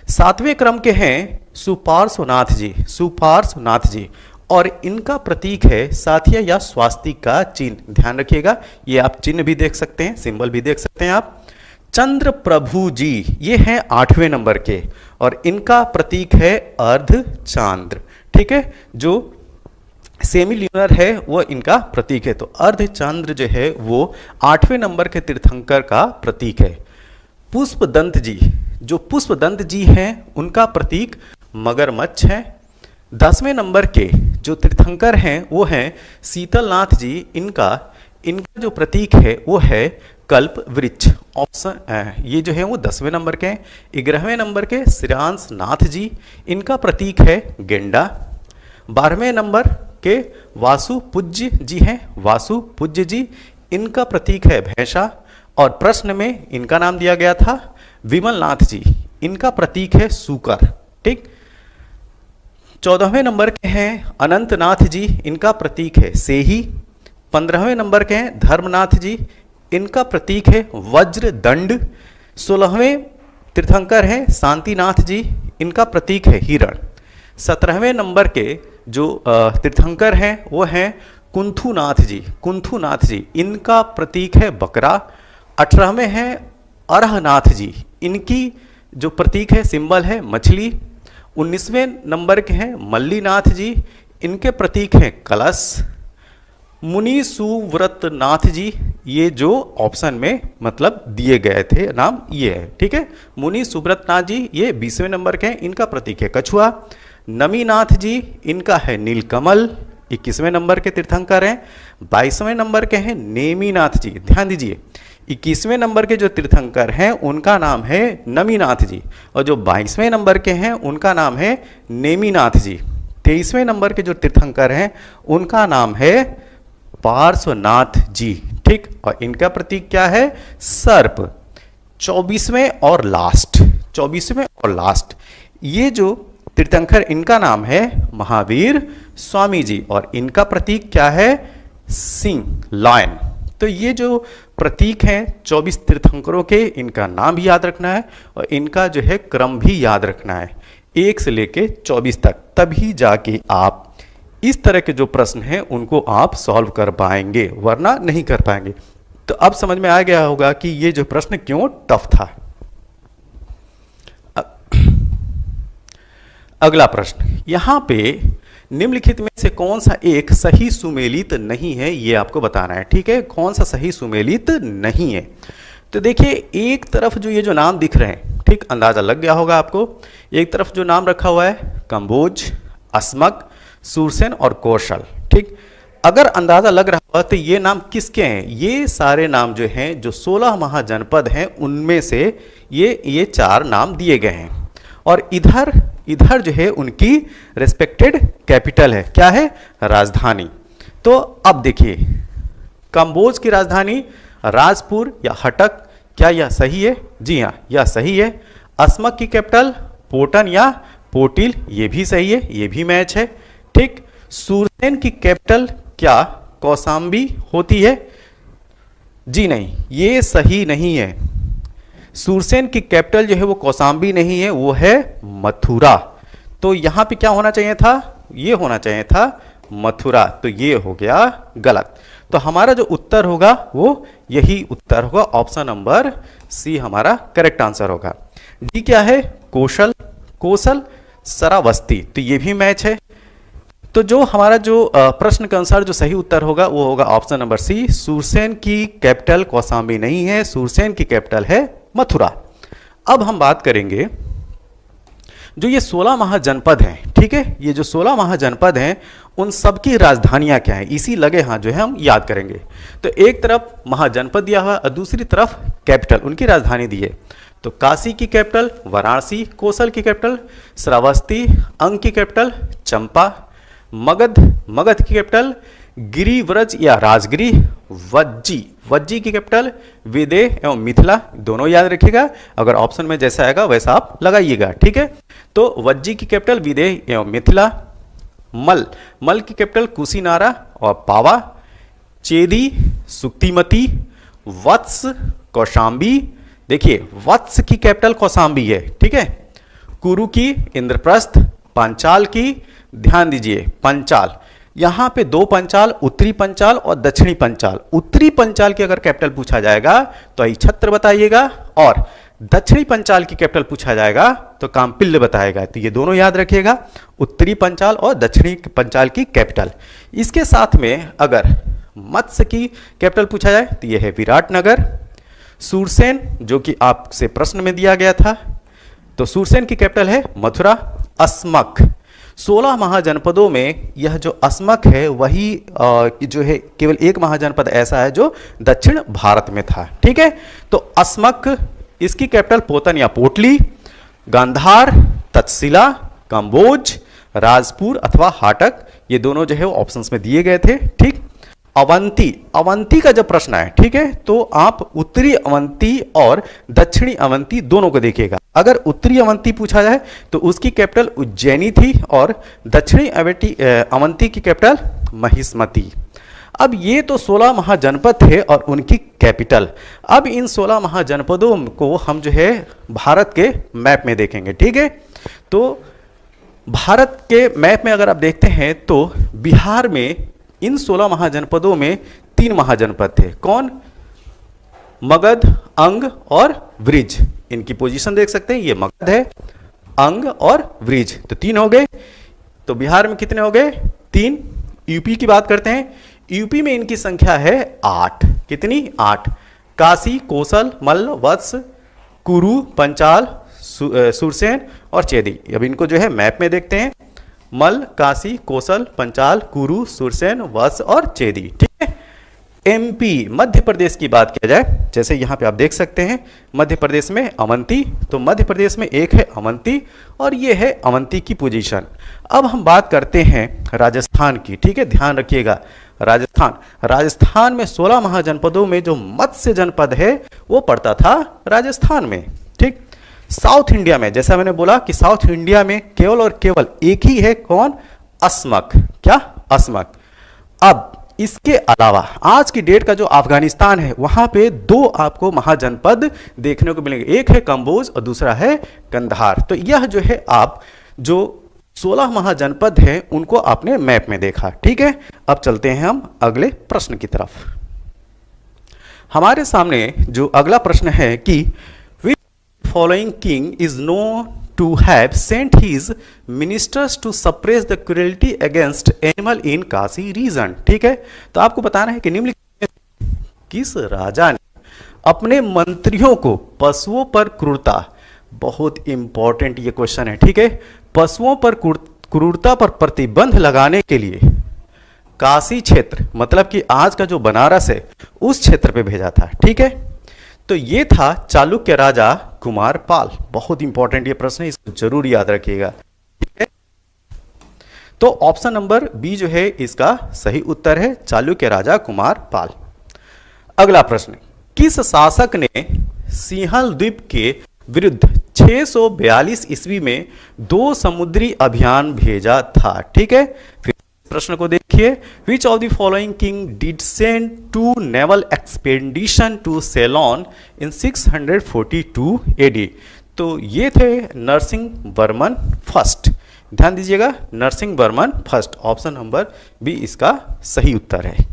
S1: 7वें क्रम के हैं सुपार्श्वनाथ जी, और इनका प्रतीक है साथिया या स्वास्तिक का चिन्ह। ध्यान रखिएगा, ये आप चिन्ह भी देख सकते हैं, सिंबल भी देख सकते हैं आप। चंद्र प्रभु जी, ये हैं 8वें नंबर के और इनका प्रतीक है अर्धचांद्र। ठीक है, जो सेमी ल्यूनर है वो इनका प्रतीक है। तो अर्धचांद्र जो है वो 8वें नंबर के तीर्थंकर का प्रतीक है। पुष्पदंत जी, जो पुष्पदंत जी हैं उनका प्रतीक मगरमच्छ हैं। 10वें नंबर के जो तीर्थंकर हैं वो हैं शीतलनाथ जी। इनका जो प्रतीक है वो है कल्प वृक्ष। ऑप्शन ये जो है वो 10वें नंबर के हैं। 11वें नंबर के श्रेयांश नाथ जी, इनका प्रतीक है गेंडा। 12वें नंबर के वासु पूज्य जी हैं, वासु पूज्य जी, इनका प्रतीक है भैंसा। और प्रश्न में इनका नाम दिया गया था विमल नाथ जी, इनका प्रतीक है सूकर। ठीक। 14वें नंबर के हैं अनंतनाथ जी, इनका प्रतीक है सेही। 15वें नंबर के हैं धर्मनाथ जी, इनका प्रतीक है वज्र दंड। 16वें तीर्थंकर हैं शांतिनाथ जी, इनका प्रतीक है हिरण। 17वें नंबर के जो तीर्थंकर हैं वो हैं कुंथुनाथ जी, कुंथुनाथ जी, इनका प्रतीक है बकरा। 18वें हैं अरहनाथ जी, इनकी जो प्रतीक है सिंबल है मछली। 19वें नंबर के हैं मल्लीनाथ जी, इनके प्रतीक हैं कलश। मुनि सुव्रतनाथ जी, ये जो ऑप्शन में मतलब दिए गए थे नाम ये है। ठीक है, मुनि सुव्रतनाथ जी ये 20वें नंबर के हैं, इनका प्रतीक है कछुआ। नमीनाथ जी, इनका है नीलकमल, 21वें नंबर के तीर्थंकर हैं। 22वें नंबर के हैं नेमीनाथ जी, ध्यान दीजिए 21वें नंबर के जो तीर्थंकर हैं उनका नाम है नमीनाथ जी, और जो 22वें नंबर के हैं उनका नाम है नेमीनाथ जी। 23वें नंबर के जो तीर्थंकर हैं उनका नाम है पार्श्वनाथ जी। ठीक, और इनका प्रतीक क्या है सर्प। 24वें और लास्ट, 24वें और लास्ट ये जो तीर्थंकर इनका नाम है महावीर स्वामी जी, और इनका प्रतीक क्या है सिंह, लॉयन। तो ये जो प्रतीक हैं 24 तीर्थंकरों के, इनका नाम भी याद रखना है और इनका जो है क्रम भी याद रखना है 1 से लेके 24 तक, तभी जाके आप इस तरह के जो प्रश्न हैं उनको आप सॉल्व कर पाएंगे, वरना नहीं कर पाएंगे। तो अब समझ में आ गया होगा कि ये जो प्रश्न क्यों टफ था। अगला प्रश्न, यहां पे निम्नलिखित में से कौन सा एक सही सुमेलित नहीं है, ये आपको बताना है। ठीक है, कौन सा सही सुमेलित नहीं है। तो देखिए एक तरफ जो ये जो नाम दिख रहे हैं, ठीक, अंदाजा लग गया होगा आपको। एक तरफ जो नाम रखा हुआ है कंबोज, अस्मक, सूरसेन और कौशल। ठीक, अगर अंदाजा लग रहा हो तो ये नाम किसके हैं? ये सारे नाम जो हैं, जो 16 महाजनपद हैं उनमें से ये 4 नाम दिए गए हैं। और इधर जो है उनकी रेस्पेक्टेड कैपिटल है, क्या है? राजधानी। तो अब देखिए कंबोज की राजधानी राजपुर या हटक, क्या यह सही है? जी हाँ, यह सही है। अस्मक की कैपिटल पोटन या पोटिल, ये भी सही है, ये भी मैच है। ठीक, सूरसेन की कैपिटल क्या कौसाम्बी होती है? जी नहीं, ये सही नहीं है। सूरसेन की कैपिटल जो है वो कौसाम्बी नहीं है, वो है मथुरा। तो यहां पे क्या होना चाहिए था? ये होना चाहिए था मथुरा। तो ये हो गया गलत। तो हमारा जो उत्तर होगा वो यही उत्तर होगा, ऑप्शन नंबर सी हमारा करेक्ट आंसर होगा। डी क्या है? कौशल, कौशल श्रावस्ती, तो ये भी मैच है। तो जो हमारा जो प्रश्न के अनुसार जो सही उत्तर होगा वो होगा ऑप्शन नंबर सी, सूरसेन की कैपिटल कौसाम्बी नहीं है, सूरसेन की कैपिटल है मथुरा। अब हम बात करेंगे जो ये 16 महाजनपद हैं, ठीक है, ये जो 16 महाजनपद हैं उन सबकी राजधानियां क्या हैं, इसी लगे हाथ जो है हम याद करेंगे। तो एक तरफ महाजनपद दिया हुआ और दूसरी तरफ कैपिटल, उनकी राजधानी दी है। तो काशी की कैपिटल वाराणसी, कौशल की कैपिटल श्रावस्ती, अंग की कैपिटल चंपा, मगध की कैपिटल गिरिव्रज या राजगिरी, वज्जी की कैपिटल विदेह एवं मिथिला, दोनों याद रखिएगा। अगर ऑप्शन में जैसा आएगा वैसा आप लगाइएगा, ठीक है। तो वज्जी की कैपिटल विदेह एवं मिथिला, मल की कैपिटल कुशीनारा और पावा, चेदी सुक्तिमती, वत्स कौशाम्बी, देखिए वत्स की कैपिटल कौशाम्बी है, ठीक है। कुरु की इंद्रप्रस्थ, पांचाल की, ध्यान दीजिए पंचाल, यहां पे 2 पंचाल, उत्तरी पंचाल और दक्षिणी पंचाल। उत्तरी पंचाल की अगर कैपिटल पूछा जाएगा तो अहिछत्र बताइएगा, और दक्षिणी पंचाल की कैपिटल पूछा जाएगा तो काम्पिल्य बताएगा। तो ये दोनों याद रखिएगा, उत्तरी पंचाल और दक्षिणी पंचाल की कैपिटल। इसके साथ में अगर मत्स्य की कैपिटल पूछा जाए तो यह है विराटनगर। सूरसेन जो कि आपसे प्रश्न में दिया गया था, तो सूरसेन की कैपिटल है मथुरा। अस्मक। 16 महाजनपदों में यह जो अस्मक है वही जो है केवल एक महाजनपद ऐसा है जो दक्षिण भारत में था। ठीक है, तो अस्मक, इसकी कैपिटल पोतन या पोटली, गांधार, तक्षशिला, कंबोज, राजपुर अथवा हाटक, ये दोनों जो है वो ऑप्शंस में दिए गए थे। ठीक, अवंती, अवंती का जब प्रश्न है, ठीक है, तो आप उत्तरी अवंती और दक्षिणी अवंती दोनों को देखिएगा। अगर उत्तरी अवंती पूछा जाए तो उसकी कैपिटल उज्जैनी थी और दक्षिणी अवंती की कैपिटल महिष्मती। अब ये तो 16 महाजनपद थे और उनकी कैपिटल। अब इन 16 महाजनपदों को हम जो है भारत के मैप में देखेंगे। ठीक है, तो भारत के मैप में अगर आप देखते हैं तो बिहार में इन 16 महाजनपदों में 3 महाजनपद थे। कौन? मगध, अंग और वृज। इनकी पोजीशन देख सकते हैं, ये मगध है, अंग और वृज, तो 3 हो गए। तो बिहार में कितने हो गए? 3। यूपी की बात करते हैं, यूपी में इनकी संख्या है 8। कितनी? 8। काशी, कोसल, मल्ल, वत्स, कुरु, पंचाल, सुरसेन और चेदी। अब इनको जो है मैप में देखते हैं, मल्ल, काशी, कोसल, पंचाल, कुरु, सुरसेन, वत्स और चेदी। ठीक है। एमपी, मध्य प्रदेश की बात किया जाए, जैसे यहाँ पे आप देख सकते हैं मध्य प्रदेश में अवंती, तो मध्य प्रदेश में एक है अवंती और ये है अवंती की पोजीशन। अब हम बात करते हैं राजस्थान की। ठीक है, ध्यान रखिएगा, राजस्थान, राजस्थान में 16 महाजनपदों में जो मत्स्य जनपद है वो पड़ता था राजस्थान में। ठीक, साउथ इंडिया में, जैसा मैंने बोला कि साउथ इंडिया में केवल और केवल एक ही है, कौन? अस्मक। क्या? अस्मक। अब इसके अलावा आज की डेट का जो अफगानिस्तान है वहां पे 2 आपको महाजनपद देखने को मिलेंगे, एक है कंबोज और दूसरा है कंधार। तो यह जो है आप जो 16 महाजनपद हैं उनको आपने मैप में देखा। ठीक है, अब चलते हैं हम अगले प्रश्न की तरफ। हमारे सामने जो अगला प्रश्न है कि following king is known to have sent his ministers to suppress the cruelty against animal in Kasi region। ठीक है, तो आपको बताना है कि निम्नलिखित में किस राजा ने अपने मंत्रियों को पशुओं पर क्रूरता, बहुत इंपॉर्टेंट ये क्वेश्चन है। ठीक है, पशुओं पर क्रूरता पर प्रतिबंध लगाने के लिए काशी क्षेत्र, मतलब कि आज का जो बनारस है, उस क्षेत्र पे भेजा था। ठीक है, तो ये था चालुक्य राजा कुमारपाल। बहुत इंपॉर्टेंट ये प्रश्न है, इसको जरूर याद रखिएगा। ठीक है, तो ऑप्शन नंबर बी जो है इसका सही उत्तर है, चालुक्य राजा कुमारपाल। अगला प्रश्न, किस शासक ने सिंहल द्वीप के विरुद्ध 642 ईस्वी में 2 समुद्री अभियान भेजा था? ठीक है, फिर प्रश्न को देखिए, which of the following king did send 2 naval expedition to Ceylon in 642 AD? तो ये थे नरसिंह वर्मन फर्स्ट। ध्यान दीजिएगा, Narasimha Varman first, option number B इसका सही उत्तर है।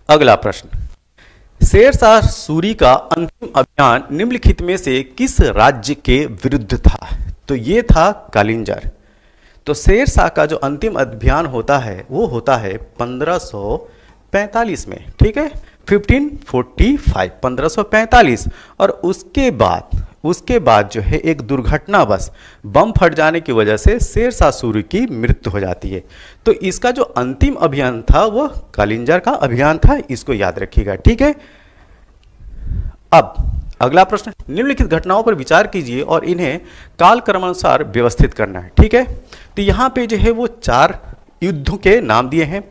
S1: अगला प्रश्न, शेरशाह सूरी का अंतिम अभियान निम्नलिखित में से किस राज्य के विरुद्ध था? तो ये था कालिंजर। तो शेरशाह का जो अंतिम अभियान होता है वो होता है 1545 में। ठीक है, 1545, 1545। और उसके बाद जो है एक दुर्घटना बस बम फट जाने की वजह से शेरशाह सूरी की मृत्यु हो जाती है। तो इसका जो अंतिम अभियान था वो कालिंजर का अभियान था, इसको याद रखिएगा। ठीक है, अब अगला प्रश्न, निम्नलिखित घटनाओं पर विचार कीजिए और इन्हें कालक्रमानुसार व्यवस्थित करना है। ठीक है, तो यहाँ पे जो है वो 4 युद्धों के नाम दिए हैं।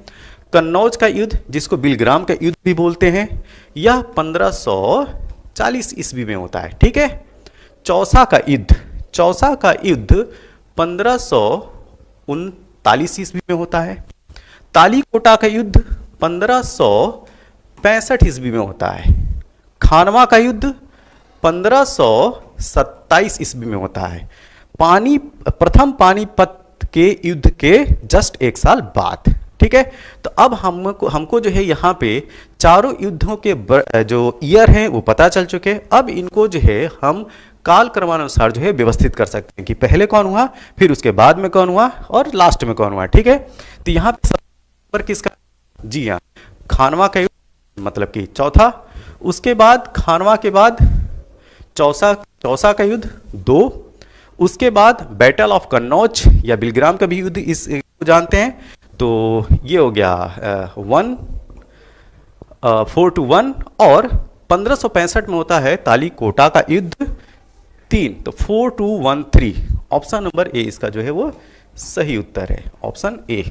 S1: कन्नौज का युद्ध, जिसको बिलग्राम का युद्ध भी बोलते हैं, यह 1540 ईस्वी में होता है। ठीक है, चौसा का युद्ध 1539 ईस्वी में होता है। तालीकोटा का युद्ध 1565 ईस्वी में होता है। खानवा का युद्ध 1527 ईस्वी में होता है। प्रथम पानीपत के युद्ध के जस्ट 1 साल बाद। ठीक है, तो अब हमको जो है यहाँ पे चारों युद्धों के जो ईयर हैं वो पता चल चुके हैं। अब इनको जो है हम काल क्रमानुसार जो है व्यवस्थित कर सकते हैं कि पहले कौन हुआ, फिर उसके बाद में कौन हुआ और लास्ट में कौन हुआ। ठीक है, तो यहाँ पर किसका? जी हाँ, खानवा का युद्ध, मतलब कि चौथा। उसके बाद खानवा के बाद चौसा का युद्ध 2। उसके बाद बैटल ऑफ कन्नौज या बिलग्राम का भी युद्ध इस जानते हैं। तो ये हो गया 4-1 और 1565 में होता है तालीकोटा का युद्ध 3, तो 4-2-1-3 ऑप्शन नंबर ए इसका जो है वो सही उत्तर है, ऑप्शन ए।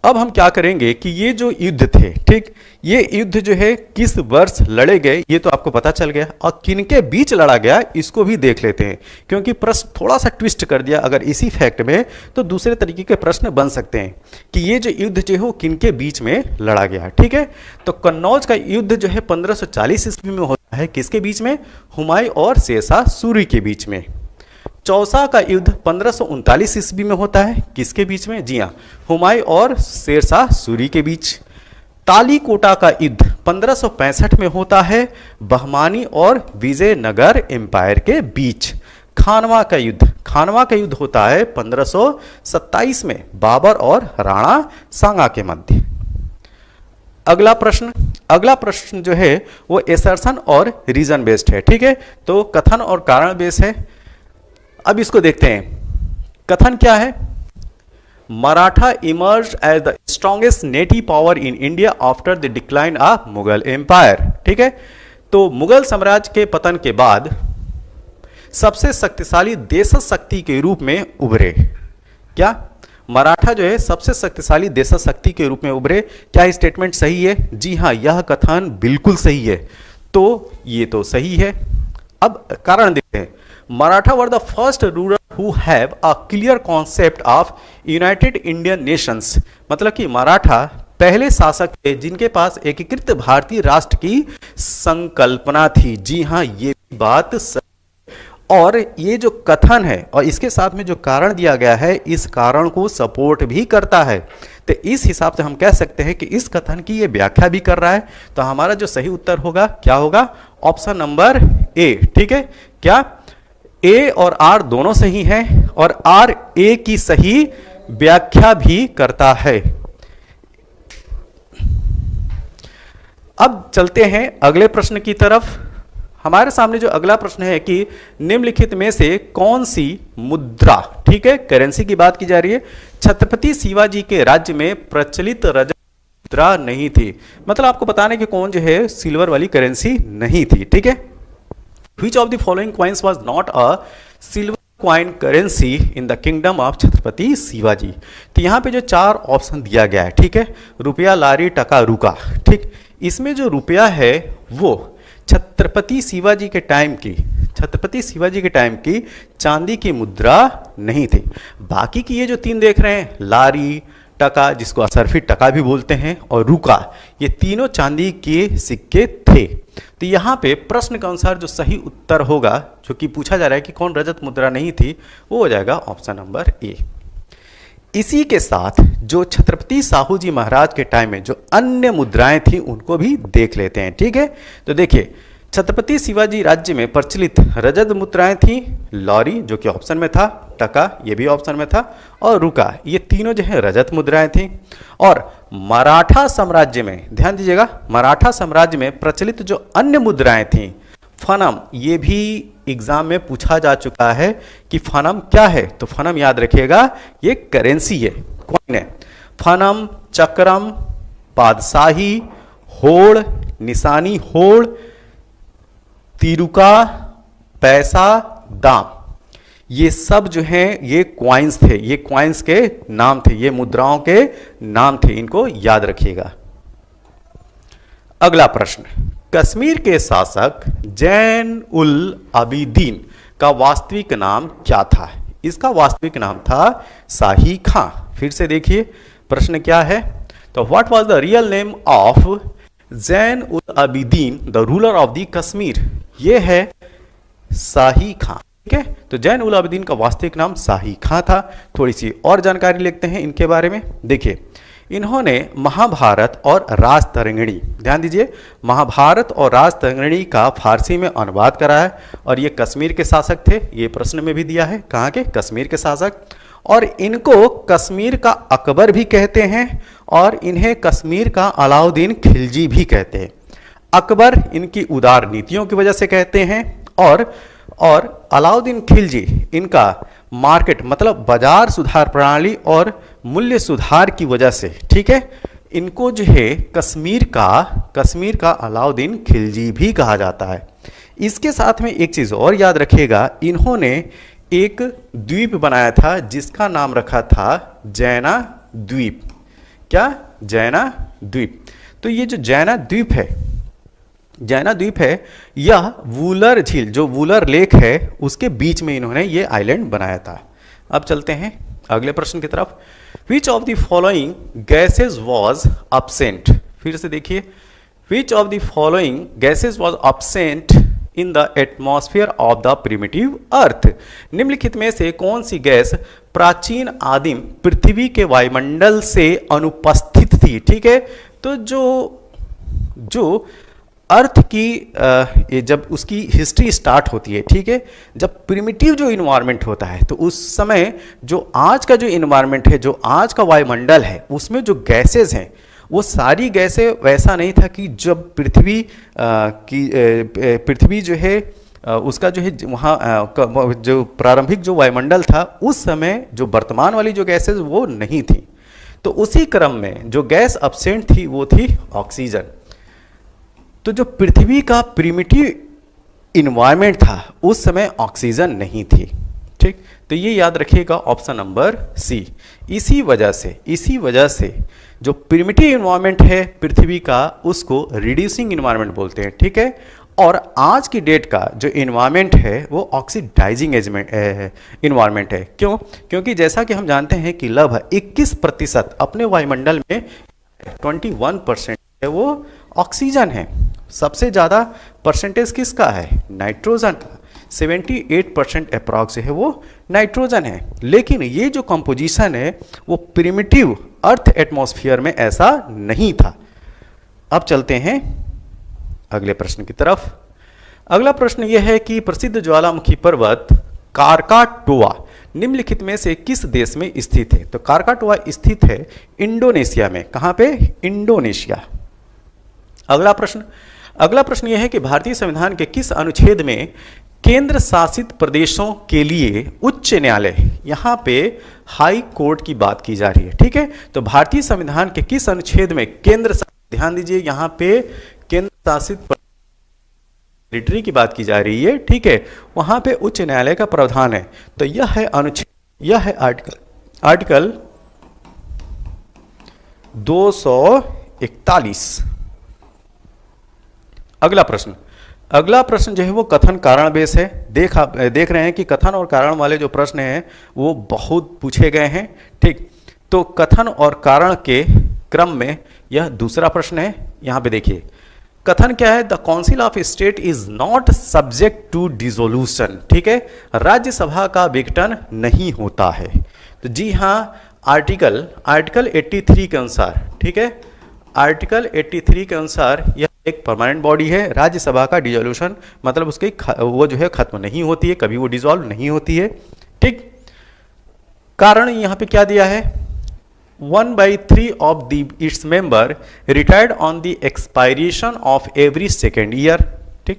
S1: अब हम क्या करेंगे कि ये जो युद्ध थे, ठीक, ये युद्ध जो है किस वर्ष लड़े गए ये तो आपको पता चल गया, और किनके बीच लड़ा गया इसको भी देख लेते हैं, क्योंकि प्रश्न थोड़ा सा ट्विस्ट कर दिया अगर इसी फैक्ट में, तो दूसरे तरीके के प्रश्न बन सकते हैं कि ये जो युद्ध जो है वो किनके बीच में लड़ा गया। ठीक है, तो कन्नौज का युद्ध जो है 1540 ईस्वी में होता है, किसके बीच में? हुमायूं और शेरशाह सूरी के बीच में। चौसा का युद्ध 1539 ईस्वी में होता है, किसके बीच में? जी हाँ, हुमायूं और शेरशाह सूरी के बीच। तालीकोटा का युद्ध 1565 में होता है, बहमानी और विजयनगर एम्पायर के बीच। खानवा का युद्ध होता है 1527 में, बाबर और राणा सांगा के मध्य। अगला प्रश्न जो है वो एसर्शन और रीजन बेस्ड है। ठीक है, तो कथन और कारण बेस्ड है। अब इसको देखते हैं, कथन क्या है? Maratha emerge as the strongest native power in India after the decline of Mughal empire. ठीक है, तो मुगल साम्राज्य के पतन के बाद सबसे शक्तिशाली देश शक्ति के रूप में उभरे। क्या मराठा जो है सबसे शक्तिशाली देश शक्ति के रूप में उभरे? क्या स्टेटमेंट सही है? जी हाँ, यह कथन बिल्कुल सही है, तो ये तो सही है। अब कारण देखते हैं। Maratha were the first ruler who have a clear concept of United Indian Nations, मतलब कि मराठा पहले शासक थे जिनके पास एकीकृत भारतीय राष्ट्र की संकल्पना थी। जी हाँ, ये बात सही। और ये जो कथन है और इसके साथ में जो कारण दिया गया है, इस कारण को सपोर्ट भी करता है। तो इस हिसाब से हम कह सकते हैं कि इस कथन की ये व्याख्या भी कर रहा है। तो हमारा जो सही उत्तर होगा क्या होगा? Option number A. ठीक है, क्या ए और आर दोनों सही हैं और आर ए की सही व्याख्या भी करता है। अब चलते हैं अगले प्रश्न की तरफ। हमारे सामने जो अगला प्रश्न है कि निम्नलिखित में से कौन सी मुद्रा, ठीक है, करेंसी की बात की जा रही है, छत्रपति शिवाजी के राज्य में प्रचलित रजत मुद्रा नहीं थी। मतलब आपको बताने कि कौन जो है सिल्वर वाली करेंसी नहीं थी। ठीक है, Which of the following coins was not a silver coin currency in the kingdom of Chhatrapati Shivaji? तो यहाँ पे जो 4 ऑप्शन दिया गया है, ठीक है, रुपया, लारी, टका, रुका। ठीक, इसमें जो रुपया है वो छत्रपति शिवाजी के टाइम की चांदी की मुद्रा नहीं थी। बाकी की ये जो 3 देख रहे हैं, लारी, टका, जिसको असरफी टका भी बोलते हैं, और रुका, ये तीनों चांदी के सिक्के थे। तो यहाँ पे प्रश्न के अनुसार जो सही उत्तर होगा, जो कि पूछा जा रहा है कि कौन रजत मुद्रा नहीं थी, वो हो जाएगा ऑप्शन नंबर ए। इसी के साथ जो छत्रपति साहू जी महाराज के टाइम में जो अन्य मुद्राएं थी उनको भी देख लेते हैं। ठीक है, तो देखिए, छत्रपति शिवाजी राज्य में प्रचलित रजत मुद्राएं थी, लॉरी जो कि ऑप्शन में था, टका ये भी ऑप्शन में था, और रुका, ये तीनों जो है रजत मुद्राएं थी। और मराठा साम्राज्य में, ध्यान दीजिएगा, मराठा साम्राज्य में प्रचलित जो अन्य मुद्राएं थी, फनम, ये भी एग्जाम में पूछा जा चुका है कि फनम क्या है। तो फनम याद रखिएगा, ये करेंसी है, कॉइन है। फनम, चक्रम, पादशाही, होड़, निशानी होड़, तिरुका, पैसा, दाम, ये सब जो हैं ये क्वाइंस थे, ये क्वाइंस के नाम थे, ये मुद्राओं के नाम थे, इनको याद रखिएगा। अगला प्रश्न, कश्मीर के शासक जैन उल आबिदीन का वास्तविक नाम क्या था? इसका वास्तविक नाम था शाही खां। फिर से देखिए प्रश्न क्या है, तो what was the real name of Zain ul Abidin the ruler of the Kashmir? ये है शाही खां। ठीक है, तो जैन उल आबिदीन का वास्तविक नाम शाही खां था। थोड़ी सी और जानकारी लेते हैं इनके बारे में। देखिए, इन्होंने महाभारत और राजतरंगिणी, ध्यान दीजिए, महाभारत और राजतरंगिणी का फारसी में अनुवाद करा है, और ये कश्मीर के शासक थे। ये प्रश्न में भी दिया है, कहाँ के? कश्मीर के शासक। और इनको कश्मीर का अकबर भी कहते हैं, और इन्हें कश्मीर का अलाउद्दीन खिलजी भी कहते हैं। अकबर इनकी उदार नीतियों की वजह से कहते हैं, और अलाउद्दीन खिलजी इनका मार्केट मतलब बाजार सुधार प्रणाली और मूल्य सुधार की वजह से, ठीक है, इनको जो है कश्मीर का अलाउद्दीन खिलजी भी कहा जाता है। इसके साथ में एक चीज़ और याद रखिएगा, इन्होंने एक द्वीप बनाया था जिसका नाम रखा था जैना द्वीप। क्या? जैना द्वीप। तो ये जो जैना द्वीप है यह वूलर झील, जो वूलर लेक है उसके बीच में इन्होंने ये आइलैंड बनाया था। अब चलते हैं अगले प्रश्न की तरफ। Which of the following gases was absent? फिर से देखिए, which of the following gases was absent in the atmosphere of the primitive earth? निम्नलिखित में से कौन सी गैस प्राचीन आदिम पृथ्वी के वायुमंडल से अनुपस्थित थी? ठीक है, तो जो अर्थ की जब उसकी हिस्ट्री स्टार्ट होती है, ठीक है, जब प्रिमिटिव जो इन्वायरमेंट होता है तो उस समय जो आज का जो इन्वायरमेंट है, जो आज का वायुमंडल है, उसमें जो गैसेज हैं वो सारी गैसें वैसा नहीं था कि जब पृथ्वी जो है उसका जो है वहाँ जो प्रारंभिक जो वायुमंडल था उस समय जो वर्तमान वाली जो गैसेज वो नहीं थी। तो उसी क्रम में जो गैस अब्सेंट थी वो थी ऑक्सीजन। तो जो पृथ्वी का प्रिमिटिव इन्वायरमेंट था उस समय ऑक्सीजन नहीं थी। ठीक, तो ये याद रखिएगा ऑप्शन नंबर सी। इसी वजह से जो प्रिमिटिव इन्वायरमेंट है पृथ्वी का उसको रिड्यूसिंग इन्वायरमेंट बोलते हैं। ठीक है, और आज की डेट का जो इन्वायरमेंट है वो ऑक्सीडाइजिंग इन्वायरमेंट है। क्यों? क्योंकि जैसा कि हम जानते हैं कि लगभग 21% अपने वायुमंडल में 21% है वो ऑक्सीजन है। सबसे ज़्यादा परसेंटेज किसका है? नाइट्रोजन का। 78% अप्रॉक्स है वो नाइट्रोजन है। लेकिन ये जो कंपोजिशन है वो प्रिमिटिव अर्थ एटमॉस्फेयर में ऐसा नहीं था। अब चलते हैं अगले प्रश्न की तरफ। अगला प्रश्न यह है कि प्रसिद्ध ज्वालामुखी पर्वत कारकाटोआ निम्नलिखित में से किस देश में स्थित है? तो कारकाटोआ स्थित है इंडोनेशिया में। कहां पे? इंडोनेशिया। अगला प्रश्न यह है कि भारतीय संविधान के किस अनुच्छेद में केंद्र शासित प्रदेशों के लिए उच्च न्यायालय, यहां पे हाई कोर्ट की बात की जा रही है। ठीक है, तो भारतीय संविधान के किस अनुच्छेद में केंद्र, ध्यान दीजिए यहां पे केंद्र शासित टेरिटरी की बात की जा रही है। ठीक है, वहां पे उच्च न्यायालय का प्रावधान है। तो यह है अनुच्छेद, यह है आर्टिकल 241। अगला प्रश्न जो है वो कथन कारण बेस है। देख रहे हैं कि कथन और कारण वाले जो प्रश्न हैं वो बहुत पूछे गए हैं। ठीक, तो कथन और कारण के क्रम में यह दूसरा प्रश्न है। यहां पे देखिए कथन क्या है? The council of state is not subject to dissolution. ठीक है, राज्यसभा का विघटन नहीं होता है। तो जी हाँ, आर्टिकल 83 के अनुसार, ठीक है, आर्टिकल 83 के अनुसार यह एक परमानेंट बॉडी है। राज्यसभा का डिसोल्यूशन मतलब उसकी वो जो है खत्म नहीं होती है, कभी वो डिसॉल्व नहीं होती है। ठीक, कारण यहां पे क्या दिया है? 1/3 of the its member retired on the expiration of every second year. ठीक,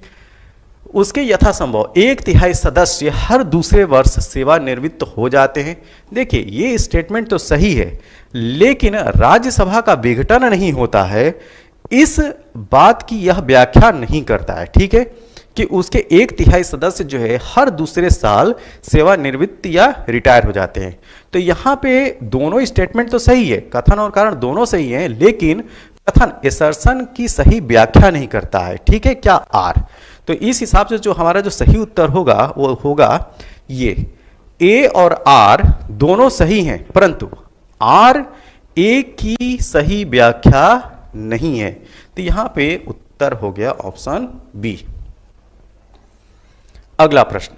S1: उसके यथासंभव 1/3 सदस्य हर दूसरे वर्ष सेवानिवृत्त हो जाते हैं। देखिए ये स्टेटमेंट तो सही है, लेकिन राज्यसभा का विघटन नहीं होता है इस बात की यह व्याख्या नहीं करता है। ठीक है, कि उसके 1/3 सदस्य जो है हर दूसरे साल सेवानिवृत्त या रिटायर हो जाते हैं। तो यहाँ पे दोनों स्टेटमेंट तो सही है, कथन और कारण दोनों सही हैं, लेकिन कथन असर्शन की सही व्याख्या नहीं करता है। ठीक है, क्या? आर। तो इस हिसाब से जो हमारा जो सही उत्तर होगा वो होगा ये, ए और आर दोनों सही हैं, परंतु आर ए की सही व्याख्या नहीं है। तो यहां पे उत्तर हो गया ऑप्शन बी। अगला प्रश्न,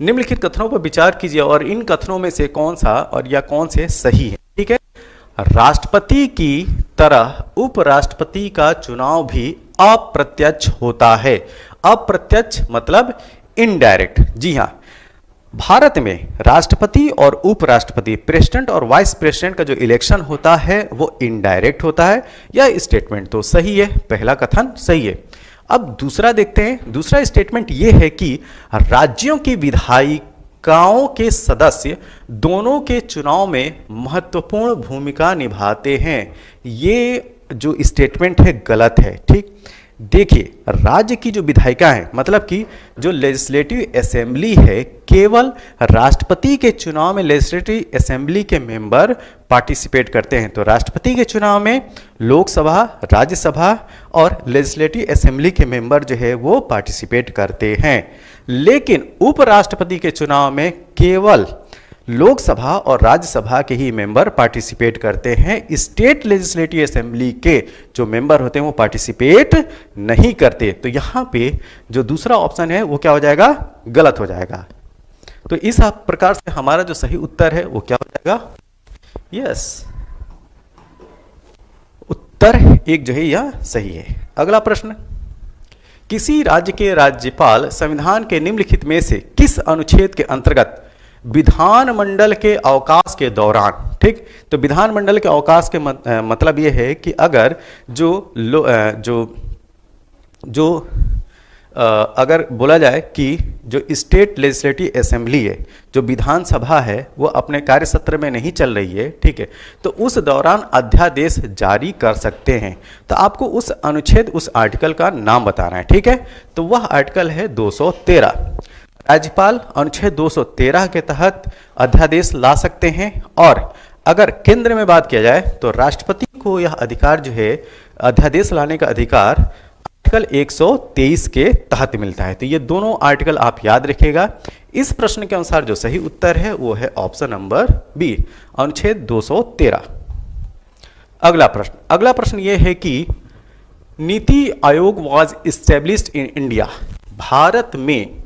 S1: निम्नलिखित कथनों पर विचार कीजिए और इन कथनों में से कौन सा और या कौन से सही है। ठीक है, राष्ट्रपति की तरह उपराष्ट्रपति का चुनाव भी अप्रत्यक्ष होता है। अप्रत्यक्ष मतलब इनडायरेक्ट। जी हां, भारत में राष्ट्रपति और उपराष्ट्रपति, प्रेसिडेंट और वाइस प्रेसिडेंट का जो इलेक्शन होता है वो इनडायरेक्ट होता है। यह स्टेटमेंट तो सही है, पहला कथन सही है। अब दूसरा देखते हैं, दूसरा स्टेटमेंट ये है कि राज्यों की विधायिकाओं के सदस्य दोनों के चुनाव में महत्वपूर्ण भूमिका निभाते हैं। ये जो स्टेटमेंट है गलत है। ठीक, देखिए राज्य की जो विधायिका है, मतलब कि जो लेजिस्लेटिव असेंबली है, केवल राष्ट्रपति के चुनाव में लेजिस्लेटिव असेंबली के मेंबर पार्टिसिपेट करते हैं। तो राष्ट्रपति के चुनाव में लोकसभा, राज्यसभा और लेजिस्लेटिव असेंबली के मेंबर जो है वो पार्टिसिपेट करते हैं, लेकिन उपराष्ट्रपति के चुनाव में केवल लोकसभा और राज्यसभा के ही मेंबर पार्टिसिपेट करते हैं। स्टेट लेजिस्लेटिव असेंबली के जो मेंबर होते हैं वो पार्टिसिपेट नहीं करते। तो यहाँ पे जो दूसरा ऑप्शन है वो क्या हो जाएगा, गलत हो जाएगा। तो इस प्रकार से हमारा जो सही उत्तर है वो क्या हो जाएगा, यस, उत्तर एक जो है यह सही है। अगला प्रश्न, किसी राज्य के राज्यपाल संविधान के निम्नलिखित में से किस अनुच्छेद के अंतर्गत विधानमंडल के अवकाश के दौरान, ठीक, तो विधानमंडल के अवकाश के मतलब यह है कि अगर अगर बोला जाए कि जो स्टेट लेजिस्लेटिव असेंबली है, जो विधानसभा है, वो अपने कार्य सत्र में नहीं चल रही है, ठीक है, तो उस दौरान अध्यादेश जारी कर सकते हैं। तो आपको उस अनुच्छेद, उस आर्टिकल का नाम बताना है, ठीक है। तो वह आर्टिकल है 213। राज्यपाल अनुच्छेद 213 के तहत अध्यादेश ला सकते हैं, और अगर केंद्र में बात किया जाए तो राष्ट्रपति को यह अधिकार जो है, अध्यादेश लाने का अधिकार आर्टिकल 123 के तहत मिलता है। तो ये दोनों आर्टिकल आप याद रखिएगा। इस प्रश्न के अनुसार जो सही उत्तर है वो है ऑप्शन नंबर बी, अनुच्छेद 213। अगला प्रश्न ये है कि NITI Aayog was established in India. Bharat में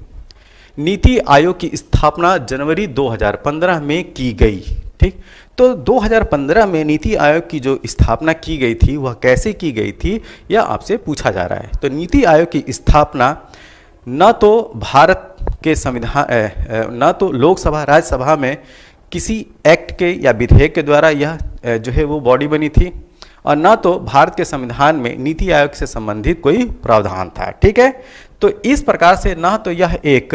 S1: नीति आयोग की स्थापना जनवरी 2015 में की गई, ठीक। तो 2015 में नीति आयोग की जो स्थापना की गई थी वह कैसे की गई थी, यह आपसे पूछा जा रहा है। तो नीति आयोग की स्थापना न तो भारत के संविधान, न तो लोकसभा राज्यसभा में किसी एक्ट के या विधेयक के द्वारा यह जो है वो बॉडी बनी थी, और न तो भारत के संविधान में नीति आयोग से संबंधित कोई प्रावधान था, ठीक है। तो इस प्रकार से ना तो यह एक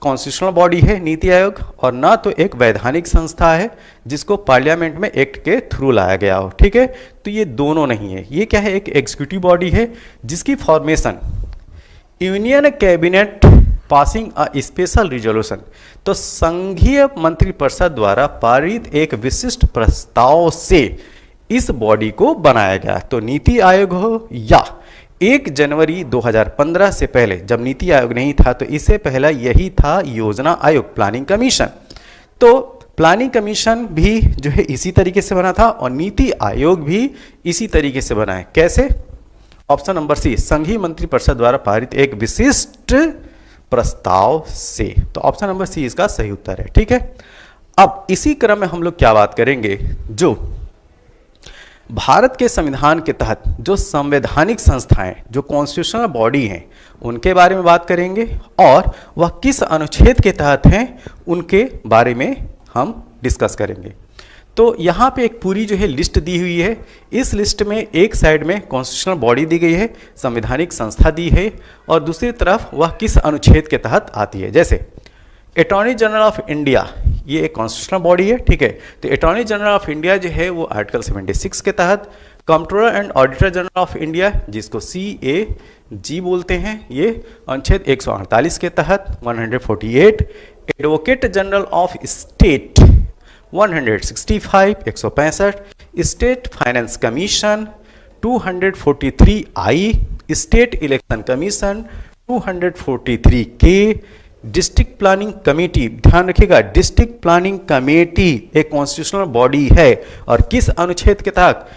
S1: कॉन्स्टिट्यूशनल बॉडी है नीति आयोग, और ना तो एक वैधानिक संस्था है जिसको पार्लियामेंट में एक्ट के थ्रू लाया गया हो, ठीक है। तो ये दोनों नहीं है। ये क्या है, एक एग्जीक्यूटिव बॉडी है जिसकी formation union cabinet passing a special resolution, तो संघीय मंत्रिपरिषद द्वारा पारित एक विशिष्ट प्रस्ताव से इस बॉडी को बनाया गया। तो नीति आयोग हो या 1 जनवरी 2015 से पहले, जब नीति आयोग नहीं था तो इससे पहले यही था योजना आयोग, प्लानिंग कमीशन। तो प्लानिंग कमीशन भी जो है इसी तरीके से बना था, और नीति आयोग भी इसी तरीके से बना है। कैसे? ऑप्शन नंबर सी, संघीय मंत्रिपरिषद द्वारा पारित एक विशिष्ट प्रस्ताव से। तो ऑप्शन नंबर सी इसका सही उत्तर है, ठीक है। अब इसी क्रम में हम लोग क्या बात करेंगे, जो भारत के संविधान के तहत जो संवैधानिक संस्थाएं, जो कॉन्स्टिट्यूशनल बॉडी हैं, उनके बारे में बात करेंगे, और वह किस अनुच्छेद के तहत हैं उनके बारे में हम डिस्कस करेंगे। तो यहाँ पे एक पूरी जो है लिस्ट दी हुई है। इस लिस्ट में एक साइड में कॉन्स्टिट्यूशनल बॉडी दी गई है, संवैधानिक संस्था दी है, और दूसरी तरफ वह किस अनुच्छेद के तहत आती है। जैसे अटॉर्नी जनरल ऑफ इंडिया, ये एक कॉन्स्टिट्यूशनल बॉडी है, ठीक है। तो अटॉर्नी जनरल ऑफ इंडिया जो है वो आर्टिकल 76 के तहत, controller and auditor general of India जिसको CAG बोलते हैं, ये अनुच्छेद 148 के तहत 148, advocate general of state 165 165, state finance commission 243I, state election commission 243K, district planning committee, ध्यान रखिएगा डिस्ट्रिक्ट प्लानिंग कमेटी एक कॉन्स्टिट्यूशनल बॉडी है, और किस अनुच्छेद के तहत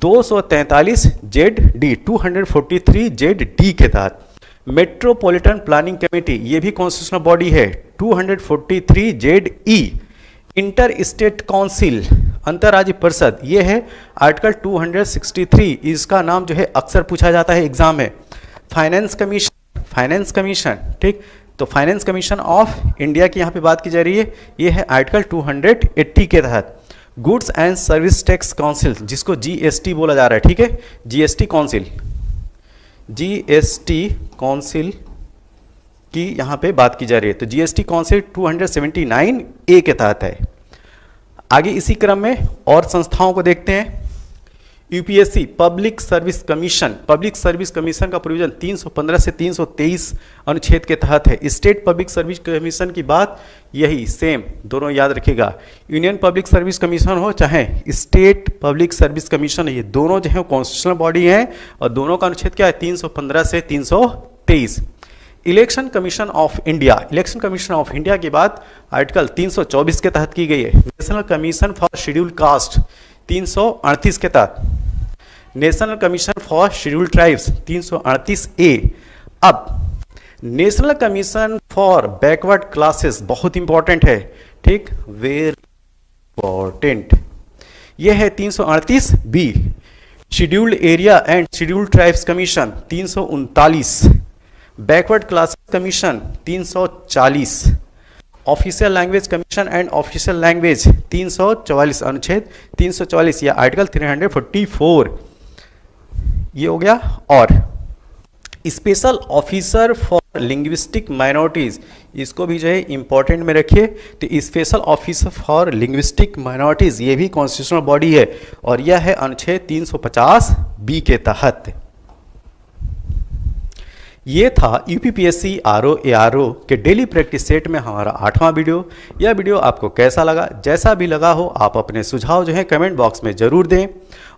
S1: 243ZD 243ZD के तहत। मेट्रोपॉलिटन प्लानिंग कमेटी ये भी कॉन्स्टिट्यूशनल बॉडी है 243ZE। इंटर स्टेट काउंसिल, अंतर्राज्यीय परिषद, ये है आर्टिकल 263, इसका नाम जो है अक्सर पूछा जाता है एग्जाम में। फाइनेंस कमीशन, ठीक। तो फाइनेंस कमीशन ऑफ इंडिया की यहाँ पे बात की जा रही है, ये है आर्टिकल 280 के तहत। Goods and service tax council जिसको GST बोला जा रहा है, ठीक है, GST काउंसिल, जीएसटी काउंसिल की यहाँ पे बात की जा रही है। तो जीएसटी काउंसिल 279 ए के तहत है। आगे इसी क्रम में और संस्थाओं को देखते हैं। यूपीएससी पब्लिक सर्विस कमीशन का प्रोविजन 315 से 323 अनुच्छेद के तहत है। स्टेट पब्लिक सर्विस कमीशन की बात यही सेम, दोनों याद रखिएगा। यूनियन पब्लिक सर्विस कमीशन हो चाहे स्टेट पब्लिक सर्विस कमीशन, ये दोनों जो है कॉन्स्टिट्यूशनल बॉडी हैं और दोनों का अनुच्छेद क्या है 315 से 323। इलेक्शन कमीशन ऑफ इंडिया की बात आर्टिकल 324 के तहत की गई है। National commission for schedule caste 338 के तहत, national commission for schedule tribes 338 A. अब national commission for backward classes बहुत इंपॉर्टेंट है, ठीक, वेरी इंपॉर्टेंट, यह है 338 B. Scheduled area and scheduled tribes commission 339, backward classes commission 340, official language commission and official language 344, अनुच्छेद 344 या आर्टिकल 344 ये हो गया। और special officer for linguistic minorities, इसको भी जो है इंपॉर्टेंट में रखिए। तो special officer for linguistic minorities ये भी कॉन्स्टिट्यूशनल बॉडी है और यह है अनुच्छेद 350 बी के तहत। ये था यूपीपीएससी आरओ एआरओ के डेली प्रैक्टिस सेट में हमारा 8वां वीडियो। यह वीडियो आपको कैसा लगा, जैसा भी लगा हो आप अपने सुझाव जो है कमेंट बॉक्स में ज़रूर दें।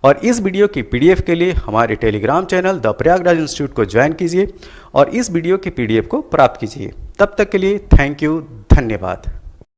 S1: और इस वीडियो की पीडीएफ के लिए हमारे Telegram channel the Prayagraj institute को ज्वाइन कीजिए और इस वीडियो की पीडीएफ को प्राप्त कीजिए। तब तक के लिए थैंक यू, धन्यवाद।